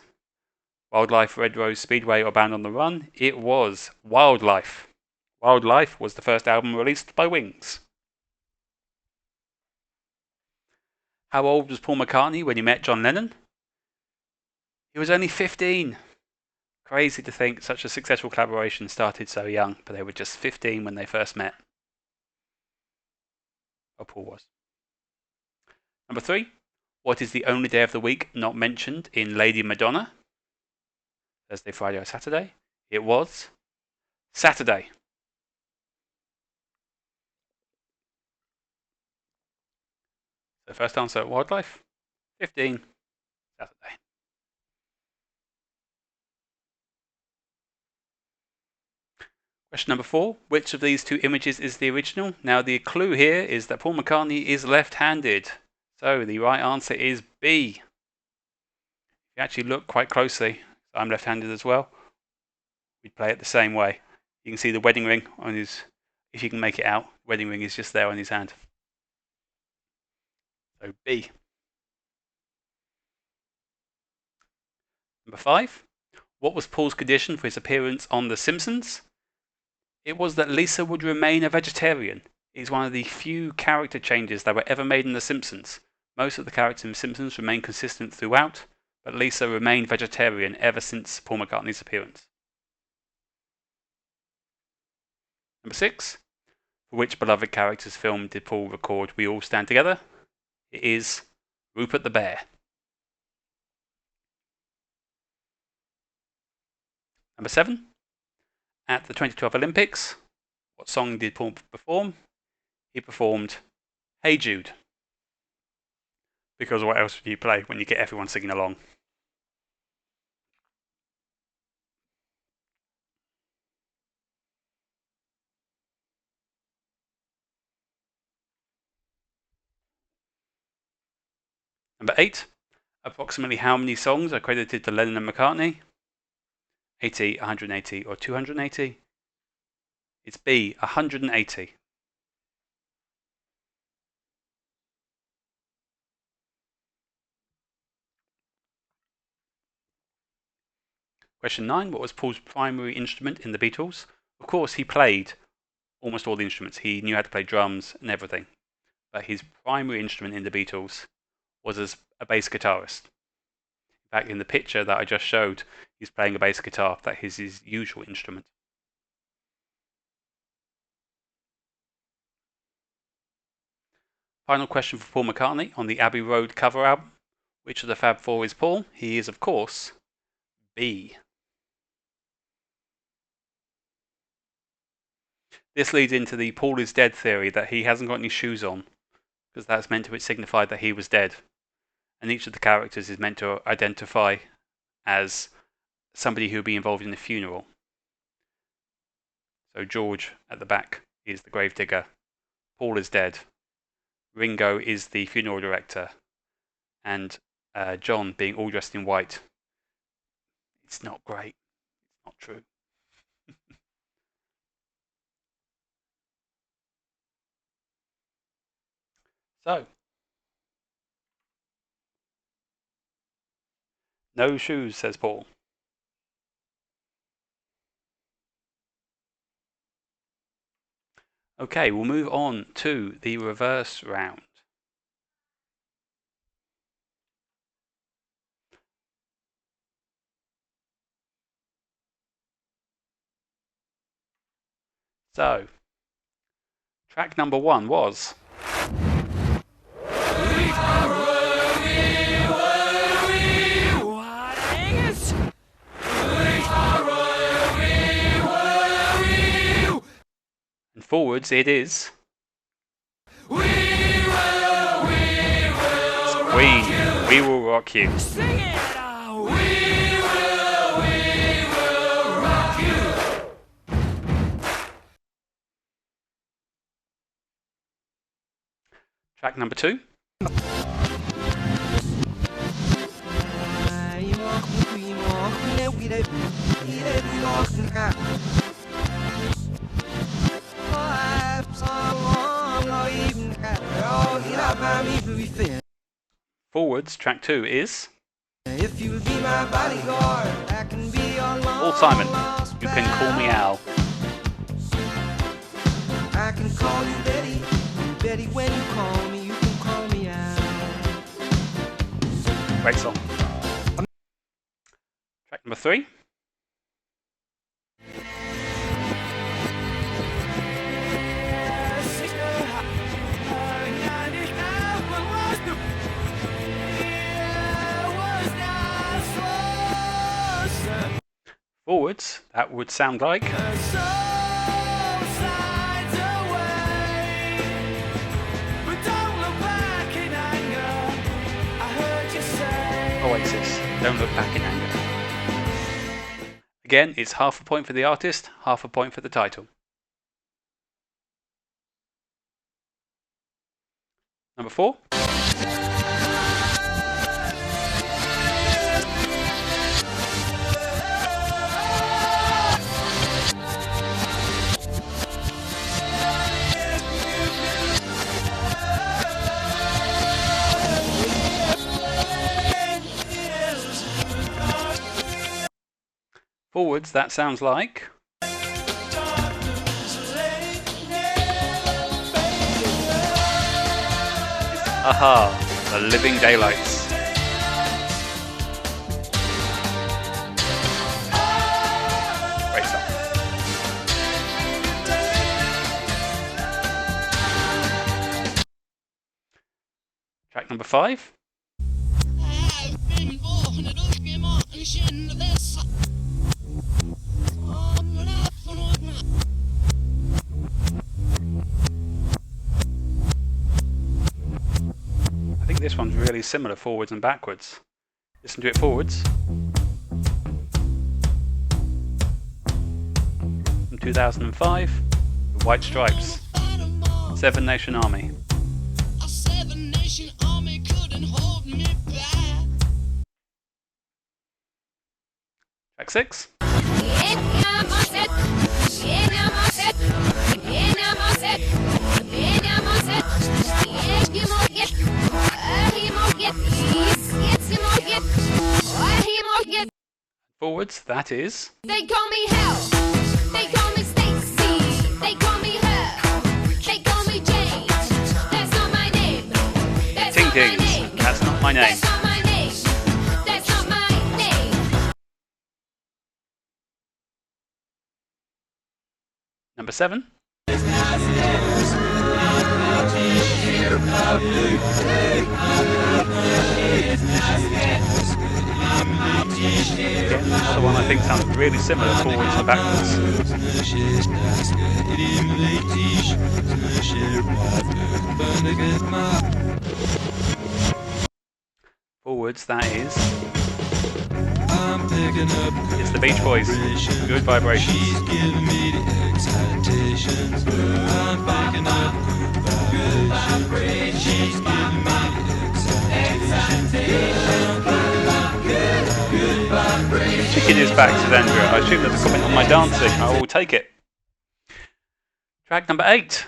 Wildlife, Red Rose Speedway, or Band on the Run? It was Wildlife. Wildlife was the first album released by Wings. How old was Paul McCartney when he met John Lennon? He was only 15. Crazy to think such a successful collaboration started so young, but they were just 15 when they first met. Oh, Paul was. Number 3. What is the only day of the week not mentioned in Lady Madonna? Thursday, Friday, or Saturday? It was Saturday. So first answer, Wildlife. 15, Saturday. Question number 4. Which of these two images is the original? Now the clue here is that Paul McCartney is left-handed. So the right answer is B. If you actually look quite closely, I'm left-handed as well, we'd play it the same way. You can see the wedding ring on his, if you can make it out, wedding ring is just there on his hand. So B. Number 5. What was Paul's condition for his appearance on The Simpsons? It was that Lisa would remain a vegetarian. It is one of the few character changes that were ever made in The Simpsons. Most of the characters in The Simpsons remain consistent throughout, but Lisa remained vegetarian ever since Paul McCartney's appearance. Number 6. For which beloved character's film did Paul record We All Stand Together? It is Rupert the Bear. Number 7. At the 2012 Olympics, what song did Paul perform? He performed Hey Jude. Because what else would you play when you get everyone singing along? Number 8. Approximately how many songs are credited to Lennon and McCartney? 80, 180, or 280? It's B, 180. Question 9. What was Paul's primary instrument in the Beatles? Of course, he played almost all the instruments. He knew how to play drums and everything. But his primary instrument in the Beatles was as a bass guitarist. In fact, in the picture that I just showed, he's playing a bass guitar. That is his usual instrument. Final question for Paul McCartney on the Abbey Road cover album. Which of the Fab Four is Paul? He is, of course, B. This leads into the Paul is dead theory, that he hasn't got any shoes on, because that's meant to signify that he was dead. And each of the characters is meant to identify as somebody who would be involved in the funeral. So George at the back is the gravedigger. Paul is dead. Ringo is the funeral director. And John being all dressed in white. It's not great. It's not true. So, no shoes, says Paul. Okay, we'll move on to the reverse round. So, track number 1 was... And forwards it is... It's Queen, We Will Rock You. Sing it! Track number 2. Forwards, track 2 is... If you'll be my bodyguard, I can be your Paul Simon, You Can Call Me Al. I can call you Betty, and Betty, when you call me, you can call me out. Great song. Track number 3. Forwards, that would sound like... Oasis, Don't Look Back in Anger. Again, it's half a point for the artist, half a point for the title. Number 4. Forwards, that sounds like... Aha, The Living Daylights. Great song. Track number 5. I think this one's really similar forwards and backwards. Listen to it forwards. From 2005, The White Stripes, Seven Nation Army. Track 6. Forwards, that is... They call me Hell. They call me Stacy. They call me her. They call me Jane. That's not my name. That's Ting not my Tings, name. That's Not My Name. That's not my name. That's not my name. Number 7. Again, another one I think sounds really similar forwards to backwards. Forwards, that is... It's the Beach Boys, Good Vibrations. Chicken is back, says Andrea. I assume that's a comment on my dancing. I will take it. Track number 8.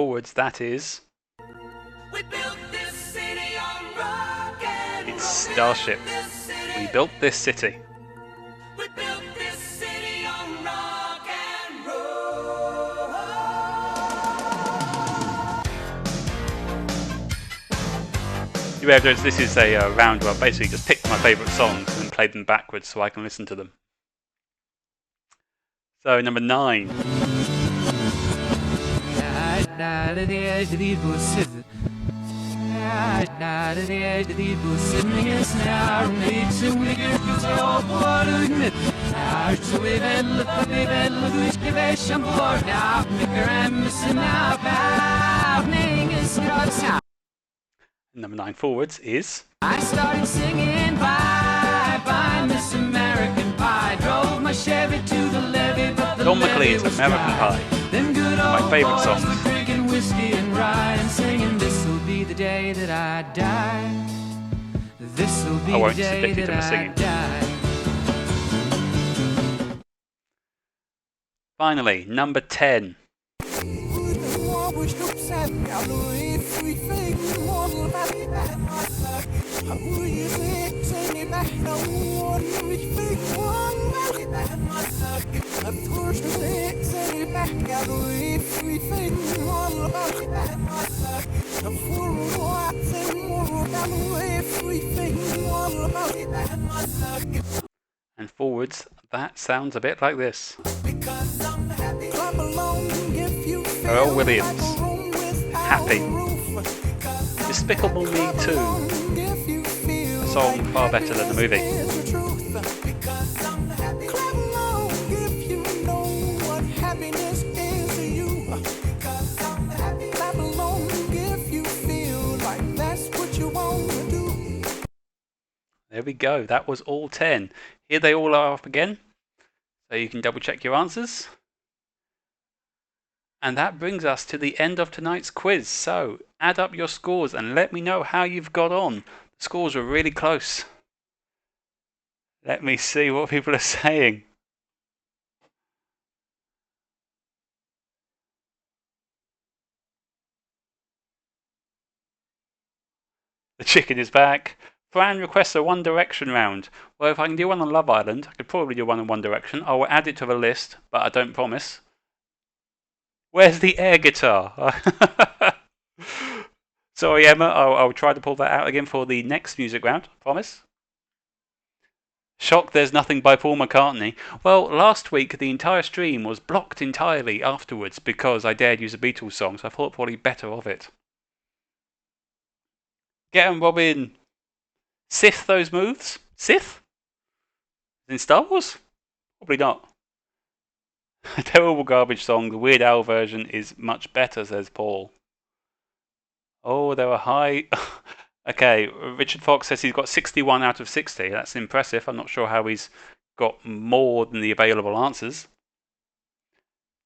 Forwards, that is. We built this city on rock and It's roll. Starship. We built this city. We built this city. We built this city on rock and roll. You ever notice this is a round where I basically just picked my favourite songs and played them backwards so I can listen to them. So number 9. Number 9 forwards is. I started singing bye bye Miss American Pie. Drove my Chevy to the levee, but the Don levee McLean's was American dry. Pie. Them good My old favourite boys songs. were drinking whiskey and rye and singing, "This'll be the day that I die. This'll be I won't the day subject you to that my I singing. die." Finally, number 10. And forwards, that sounds a bit like this. Earl Williams. Happy. Despicable Me 2. A song far better than the movie. There we go. That was all 10. Here they all are up again. So you can double check your answers. And that brings us to the end of tonight's quiz. So add up your scores and let me know how you've got on. The scores were really close. Let me see what people are saying. The chicken is back. Fran requests a One Direction round. Well, if I can do one on Love Island, I could probably do one on One Direction. I will add it to the list, but I don't promise. Where's the air guitar? Sorry, Emma. I'll try to pull that out again for the next music round. Promise. Shocked there's nothing by Paul McCartney. Well, last week the entire stream was blocked entirely afterwards because I dared use a Beatles song, so I thought probably better of it. Get 'em, Robin. Sith those moves? Sith? In Star Wars? Probably not. A terrible garbage song. The Weird Al version is much better, says Paul. Oh, there are high. Okay, Richard Fox says he's got 61 out of 60. That's impressive. I'm not sure how he's got more than the available answers.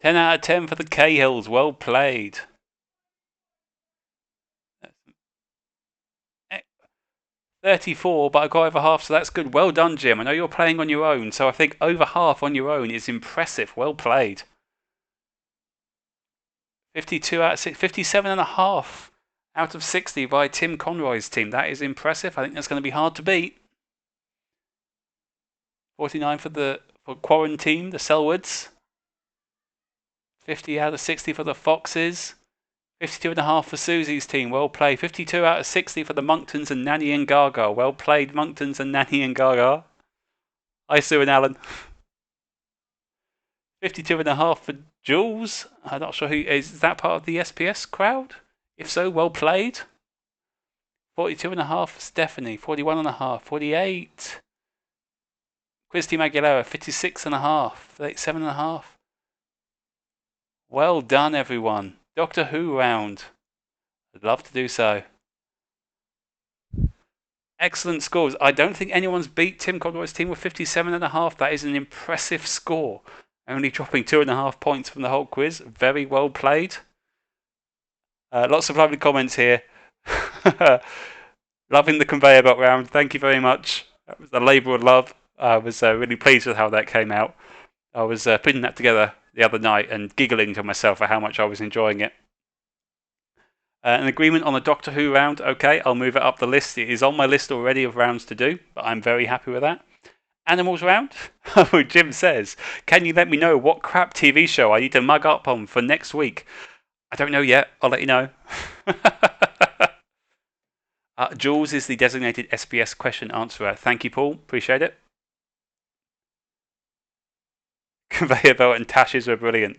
10 out of 10 for the Cahills. Well played. 34, but I got over half, so that's good. Well done, Jim. I know you're playing on your own, so I think over half on your own is impressive. Well played. 52 out of 6, 57.5 out of 60 by Tim Conroy's team. That is impressive. I think that's going to be hard to beat. 49 for Quarantine, the Selwoods. 50 out of 60 for the Foxes. 52.5 for Susie's team. Well played. 52 out of 60 for the Monktons and Nanny and Gaga. Well played, Monktons and Nanny and Gaga. Hi, Sue and Alan. 52.5 for Jules. I'm not sure who is that part of the SPS crowd. If so, well played. 42.5 for Stephanie. 41.5. 48. Quiz Team Aguilera. 56.5. 37.5. Well done, everyone. Doctor Who round. I'd love to do so. Excellent scores. I don't think anyone's beat Tim Conroy's team with 57.5. That is an impressive score. Only dropping 2.5 points from the whole quiz. Very well played. Lots of lovely comments here. Loving the conveyor belt round. Thank you very much. That was a labour of love. I was really pleased with how that came out. I was putting that together the other night and giggling to myself for how much I was enjoying it. An agreement on a Doctor Who round. Okay, I'll move it up the list. It is on my list already of rounds to do, but I'm very happy with that. Animals round? Oh, Jim says, can you let me know what crap TV show I need to mug up on for next week? I don't know yet. I'll let you know. Jules is the designated SBS question answerer. Thank you, Paul. Appreciate it. Conveyor belt and Tashes were brilliant.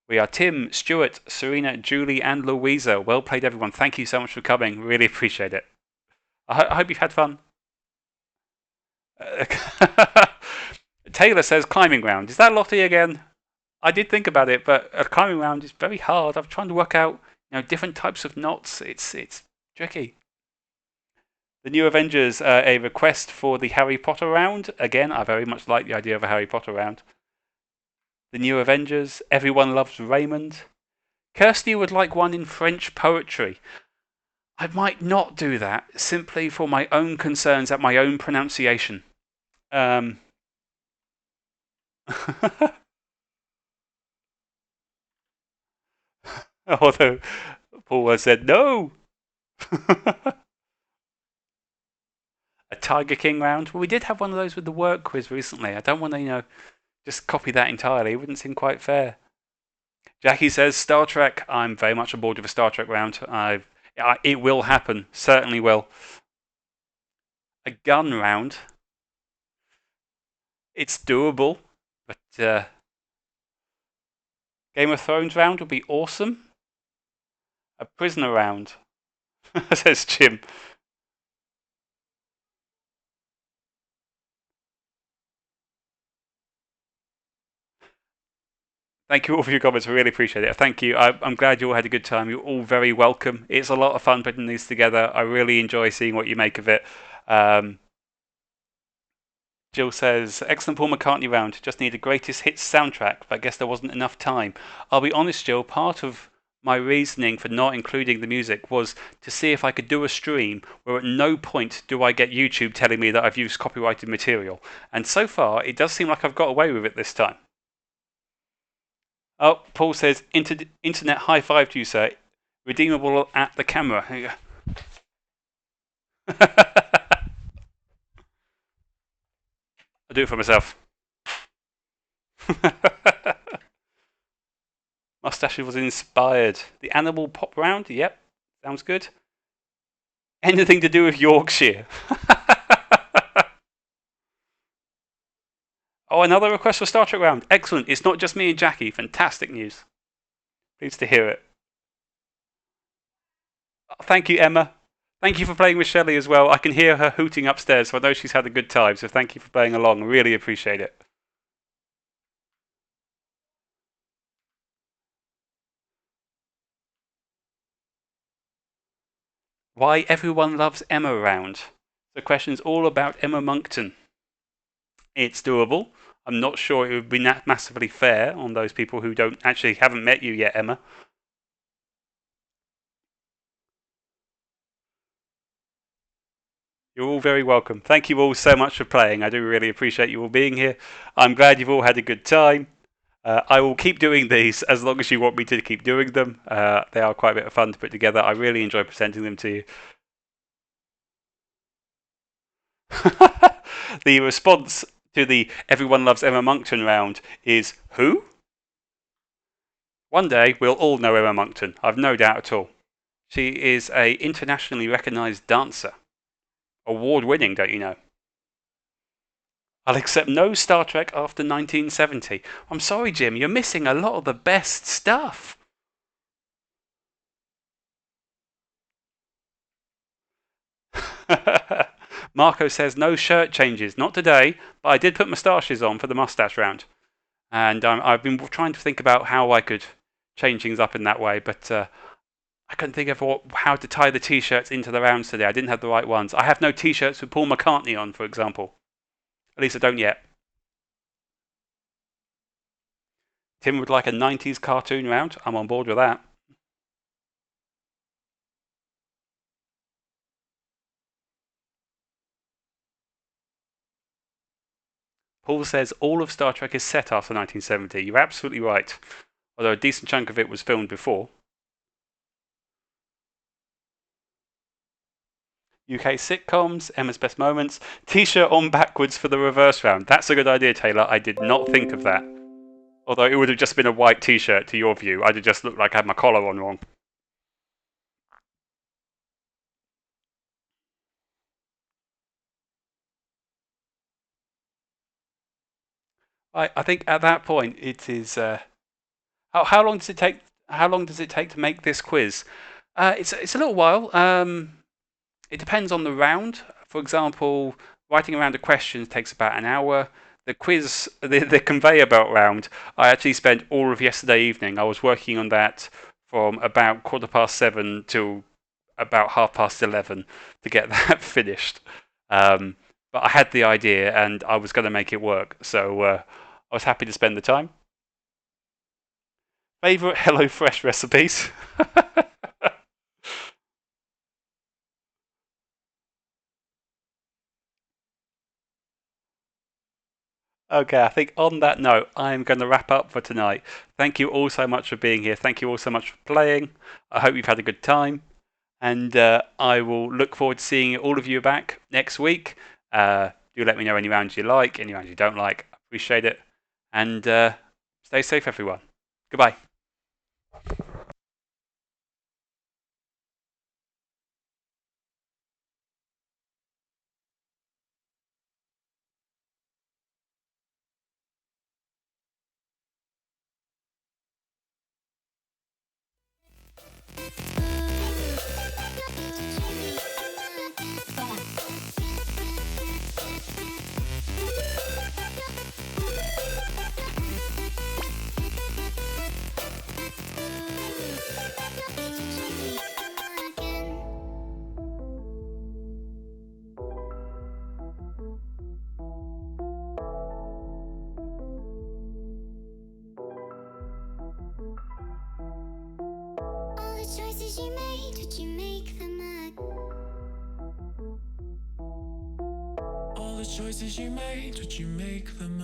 We are Tim, Stuart, Serena, Julie, and Louisa. Well played, everyone. Thank you so much for coming. Really appreciate it. I hope you've had fun. Taylor says climbing round. Is that Lottie again? I did think about it, but a climbing round is very hard. I'm trying to work out, different types of knots. It's tricky. The New Avengers, a request for the Harry Potter round. Again, I very much like the idea of a Harry Potter round. The New Avengers, Everyone Loves Raymond. Kirsty would like one in French poetry. I might not do that, simply for my own concerns at my own pronunciation. Although Paul has said no. A Tiger King round. Well, we did have one of those with the work quiz recently. I don't want to, just copy that entirely. It wouldn't seem quite fair. Jackie says Star Trek. I'm very much aboard with a Star Trek round. It will happen. Certainly will. A gun round. It's doable, but Game of Thrones round would be awesome. A prisoner round, says Jim. Thank you all for your comments. I really appreciate it. Thank you. I'm glad you all had a good time. You're all very welcome. It's a lot of fun putting these together. I really enjoy seeing what you make of it. Jill says, excellent Paul McCartney round. Just need a greatest hits soundtrack, but I guess there wasn't enough time. I'll be honest, Jill, part of my reasoning for not including the music was to see if I could do a stream where at no point do I get YouTube telling me that I've used copyrighted material. And so far, it does seem like I've got away with it this time. Oh, Paul says, internet high five to you, sir. Redeemable at the camera. Here you go. I'll do it for myself. Mustache was inspired. The animal pop round? Yep, sounds good. Anything to do with Yorkshire? Oh, another request for Star Trek round. Excellent. It's not just me and Jackie. Fantastic news. Pleased to hear it. Thank you, Emma. Thank you for playing with Shelley as well. I can hear her hooting upstairs, so I know she's had a good time. So thank you for playing along. Really appreciate it. Why everyone loves Emma round. The question's all about Emma Monkton. It's doable. I'm not sure it would be massively fair on those people who haven't met you yet, Emma. You're all very welcome. Thank you all so much for playing. I do really appreciate you all being here. I'm glad you've all had a good time. I will keep doing these as long as you want me to keep doing them. They are quite a bit of fun to put together. I really enjoy presenting them to you. The response to the Everyone Loves Emma Monkton round is who? One day we'll all know Emma Monkton. I've no doubt at all. She is an internationally recognised dancer. Award-winning, don't you know? I'll accept no Star Trek after 1970. I'm sorry, Jim, you're missing a lot of the best stuff. Marco says no shirt changes. Not today, but I did put moustaches on for the mustache round. And I've been trying to think about how I could change things up in that way, but I couldn't think of how to tie the t-shirts into the rounds today. I didn't have the right ones. I have no t-shirts with Paul McCartney on, for example. At least I don't yet. Tim would like a 90s cartoon round. I'm on board with that. Paul says all of Star Trek is set after 1970. You're absolutely right. Although a decent chunk of it was filmed before. UK sitcoms, Emma's best moments, t-shirt on backwards for the reverse round. That's a good idea, Taylor. I did not think of that. Although it would have just been a white t-shirt to your view. I'd have just looked like I had my collar on wrong. I think at that point it is. How long does it take? How long does it take to make this quiz? It's a little while. It depends on the round. For example, writing a round of questions takes about an hour. The quiz, the conveyor belt round, I actually spent all of yesterday evening. I was working on that from about 7:15 till about 11:30 to get that finished. But I had the idea and I was going to make it work, so I was happy to spend the time. Favorite HelloFresh recipes? Okay, I think on that note, I'm going to wrap up for tonight. Thank you all so much for being here. Thank you all so much for playing. I hope you've had a good time. And I will look forward to seeing all of you back next week. Do let me know any rounds you like, any rounds you don't like. I appreciate it. And stay safe, everyone. Goodbye. All the choices you made, did you make them All the choices you made, did you make them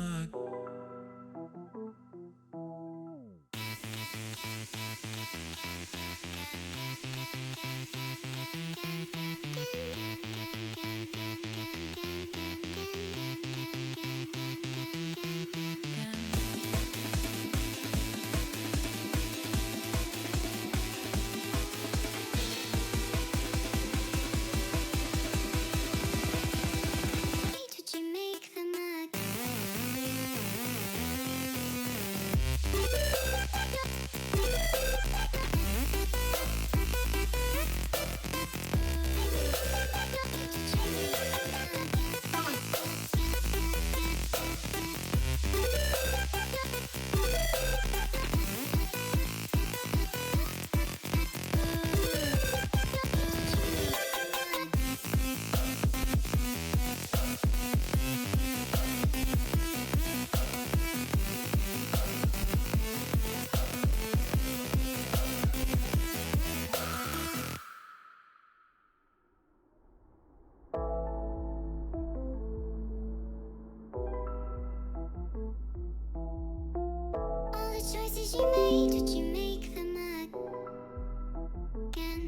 Did you make them All the choices you made, did you make them again?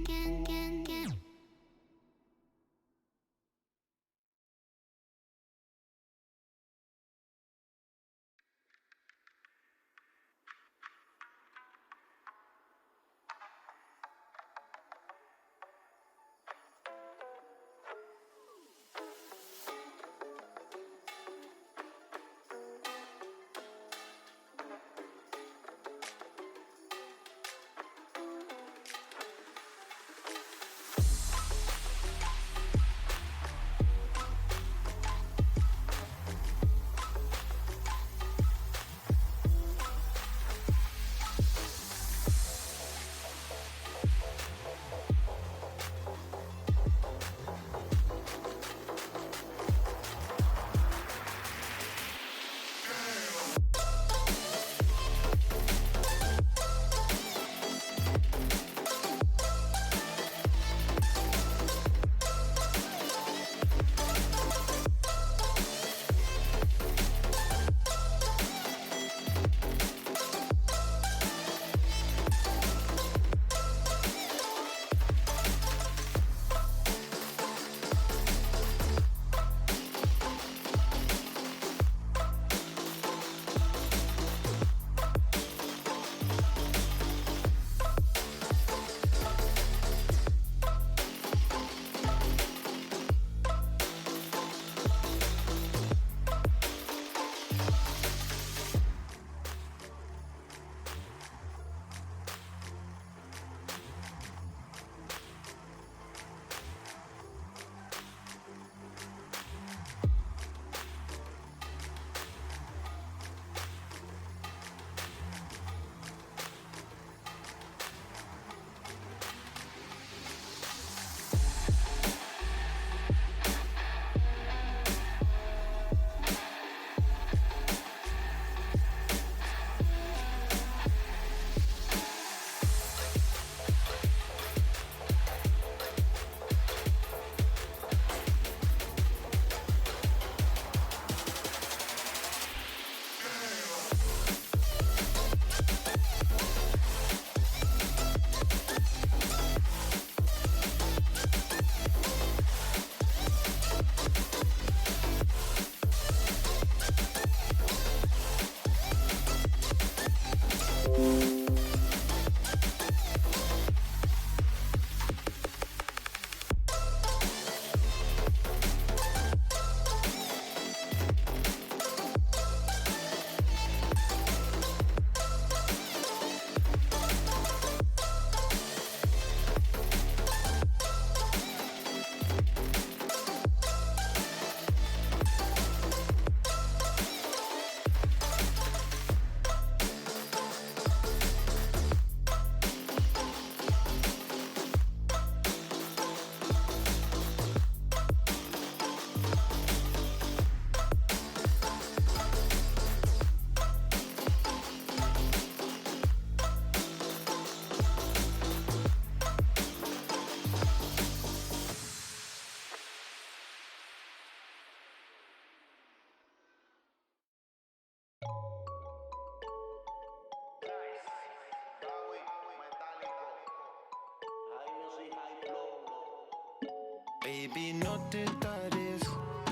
Baby, no te tardes.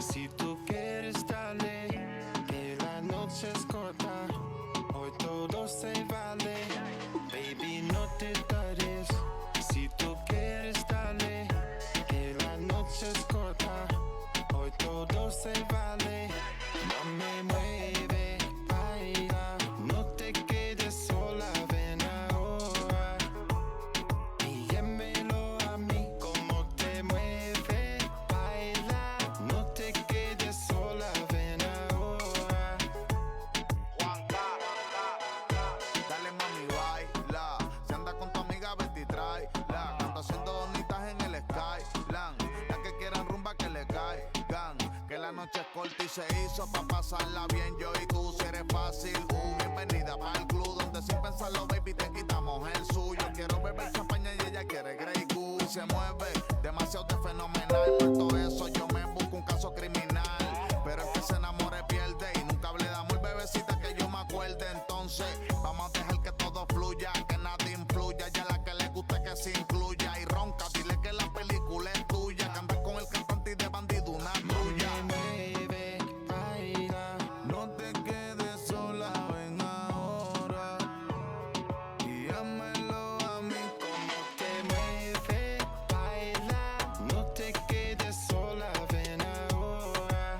Si tú quieres, dale. Que la noche es corta. Hoy todo se vale. Baby, no te tardes. Si tú quieres, dale. Que la noche es corta. Hoy todo se vale. Mami, mueve, baila. No te quedes sola, ven ahora. Y llémelo a mí. Como te mueve, baila. No te quedes sola, ven ahora. Dale mami, baila. Si anda con tu amiga, vete y tráela. Ando haciendo bonitas en el Skyland. Las que quieran rumba que le caigan. Que la noche es corta y se hizo pa' pasarla bien. Yo y tú, si eres fácil, bienvenida pa'l club. Donde sin pensarlo, baby, te quitamos el suyo. Quiero beber champaña y ella quiere Grey Goose. Y se mueve demasiado de fenomenal. Por todo eso yo me busco un caso criminal. Pero el que se enamore pierde. Y nunca hablé de amor, bebecita, que yo me acuerde. Entonces, vamos a dejar que todo fluya. Que nada influya. Ya la que le guste que se incluya. Y ronca, dile que la película es tuya. Que andas con el cantante y de bandido una trulla. Mueve, baila. No te quedes sola, ven ahora. Y llámelo a mí. Como te mueve, baila. No te quedes sola, ven ahora.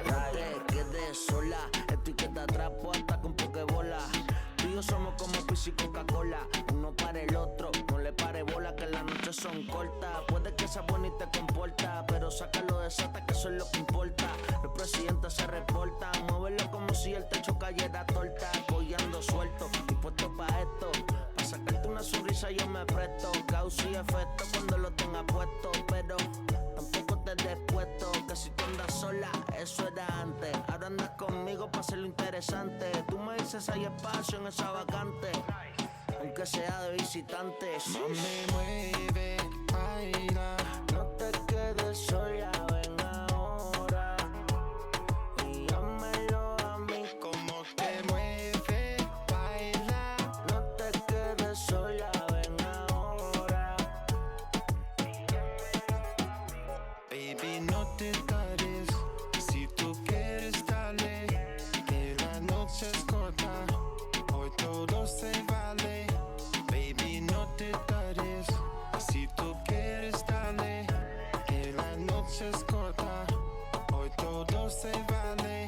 No te quedes sola, estoy que te atrapo hasta con pokebola. Tú y yo somos como Pepsi y Coca-Cola, uno para el otro, no le pare bola que las noches son cortas. Puede que sea buena y te comporta, pero sácalo de sata que eso es lo que importa. El presidente se reporta, muévelo como si el techo cayera torta. Apoyando suelto, dispuesto pa' esto. Pa' sacarte una sonrisa yo me presto. Causa y efecto cuando lo tenga puesto, pero tampoco te des puesto. Que si tú andas sola, eso era antes. Ahora andas conmigo pa' hacerlo interesante. Tú me dices hay espacio en esa vacante, aunque sea de visitantes. Mami, mueve, baila. No te quedes sola, ven ahora. Y llámelo a mí. Como te mueve, baila. No te quedes sola, ven ahora. Baby, no te tardes. Si tú quieres, dale. Que la noche es corta. Hoy todo se vale. Baby, no te tardes. Si tú quieres, dale. Que la noche es corta. Hoy todo se vale.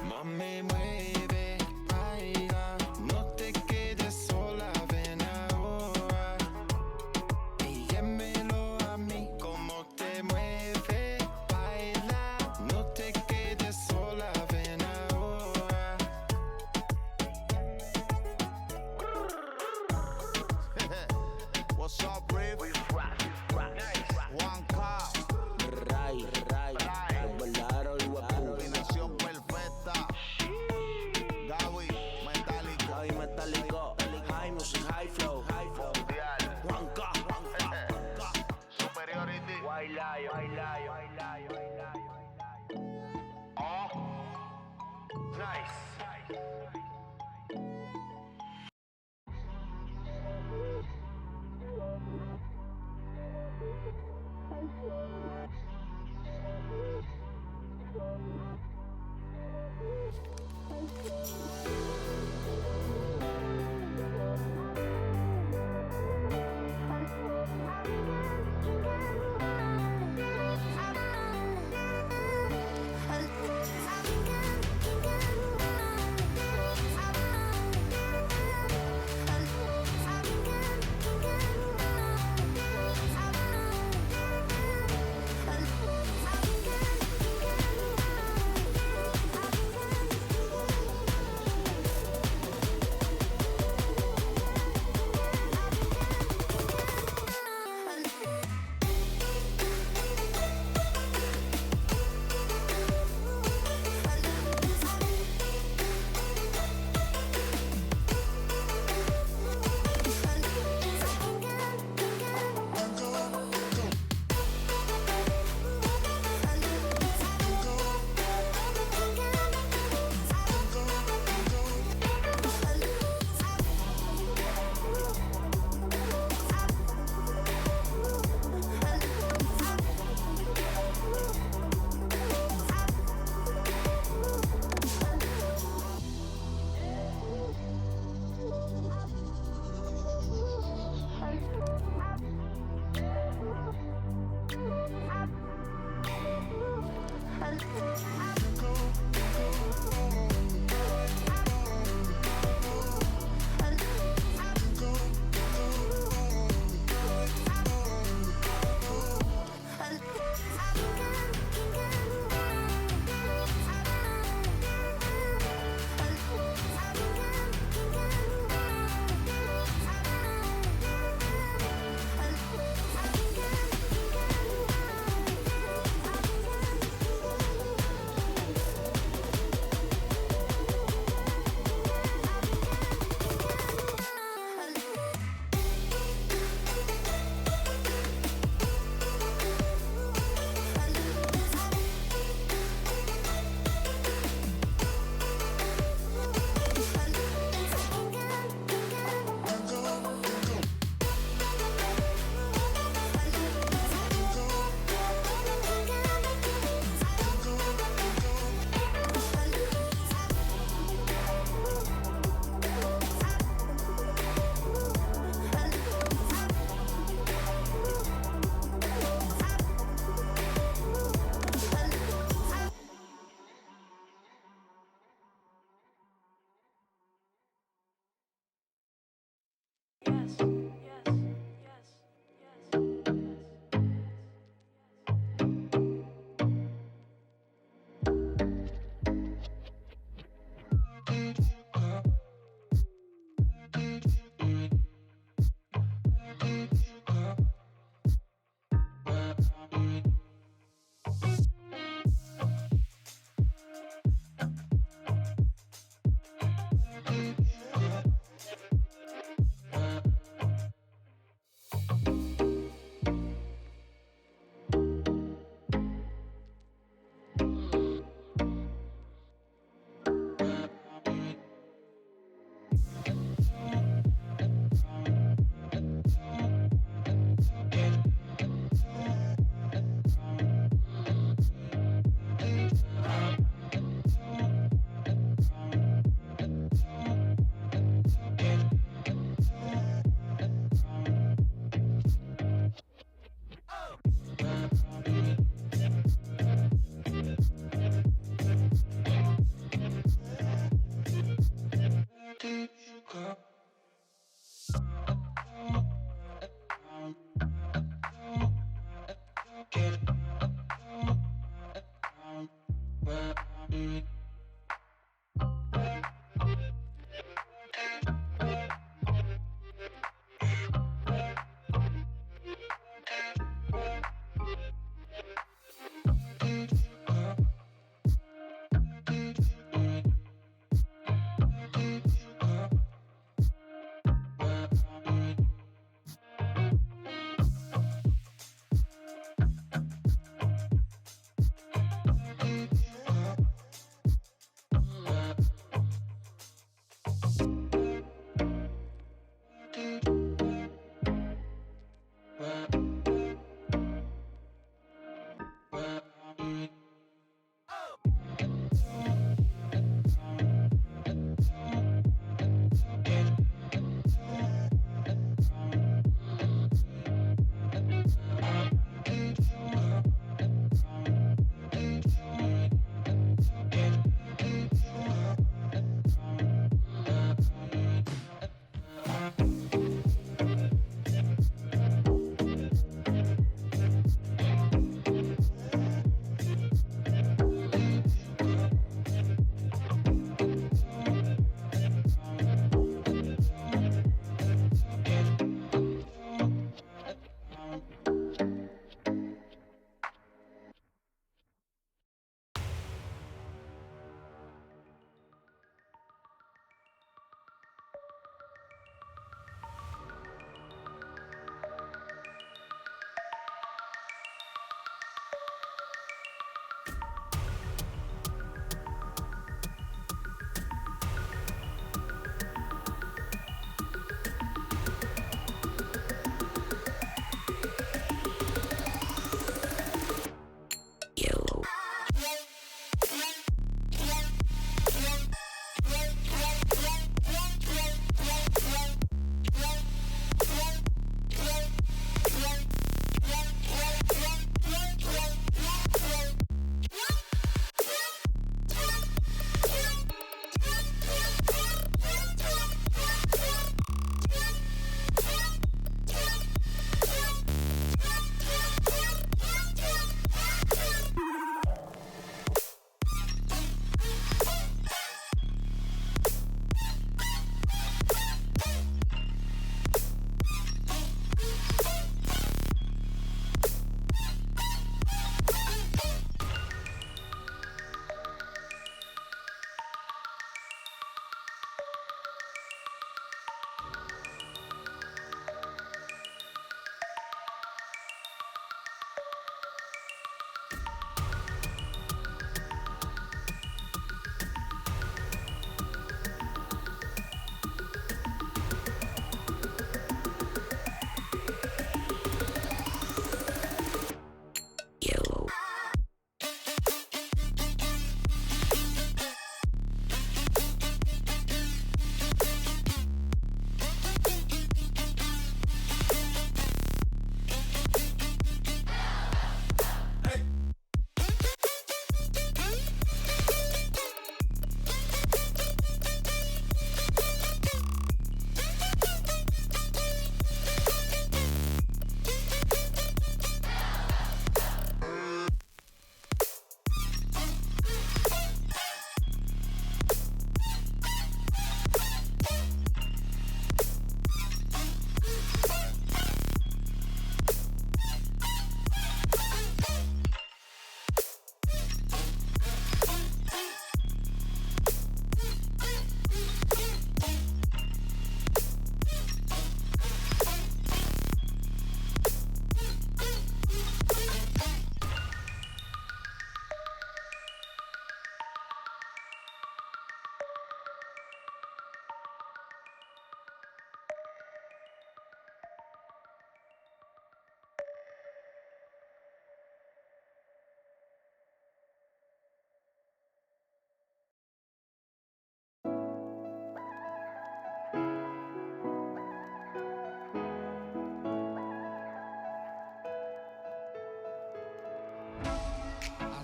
Mami, mueve, baila. No te quedes sola, ven ahora. Y llémelo a mí. Como te mueve, baila. No te quedes sola, ven ahora.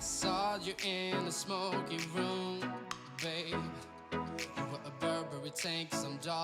Saw you in the smoky room, babe. You were a Burberry tank, some dog.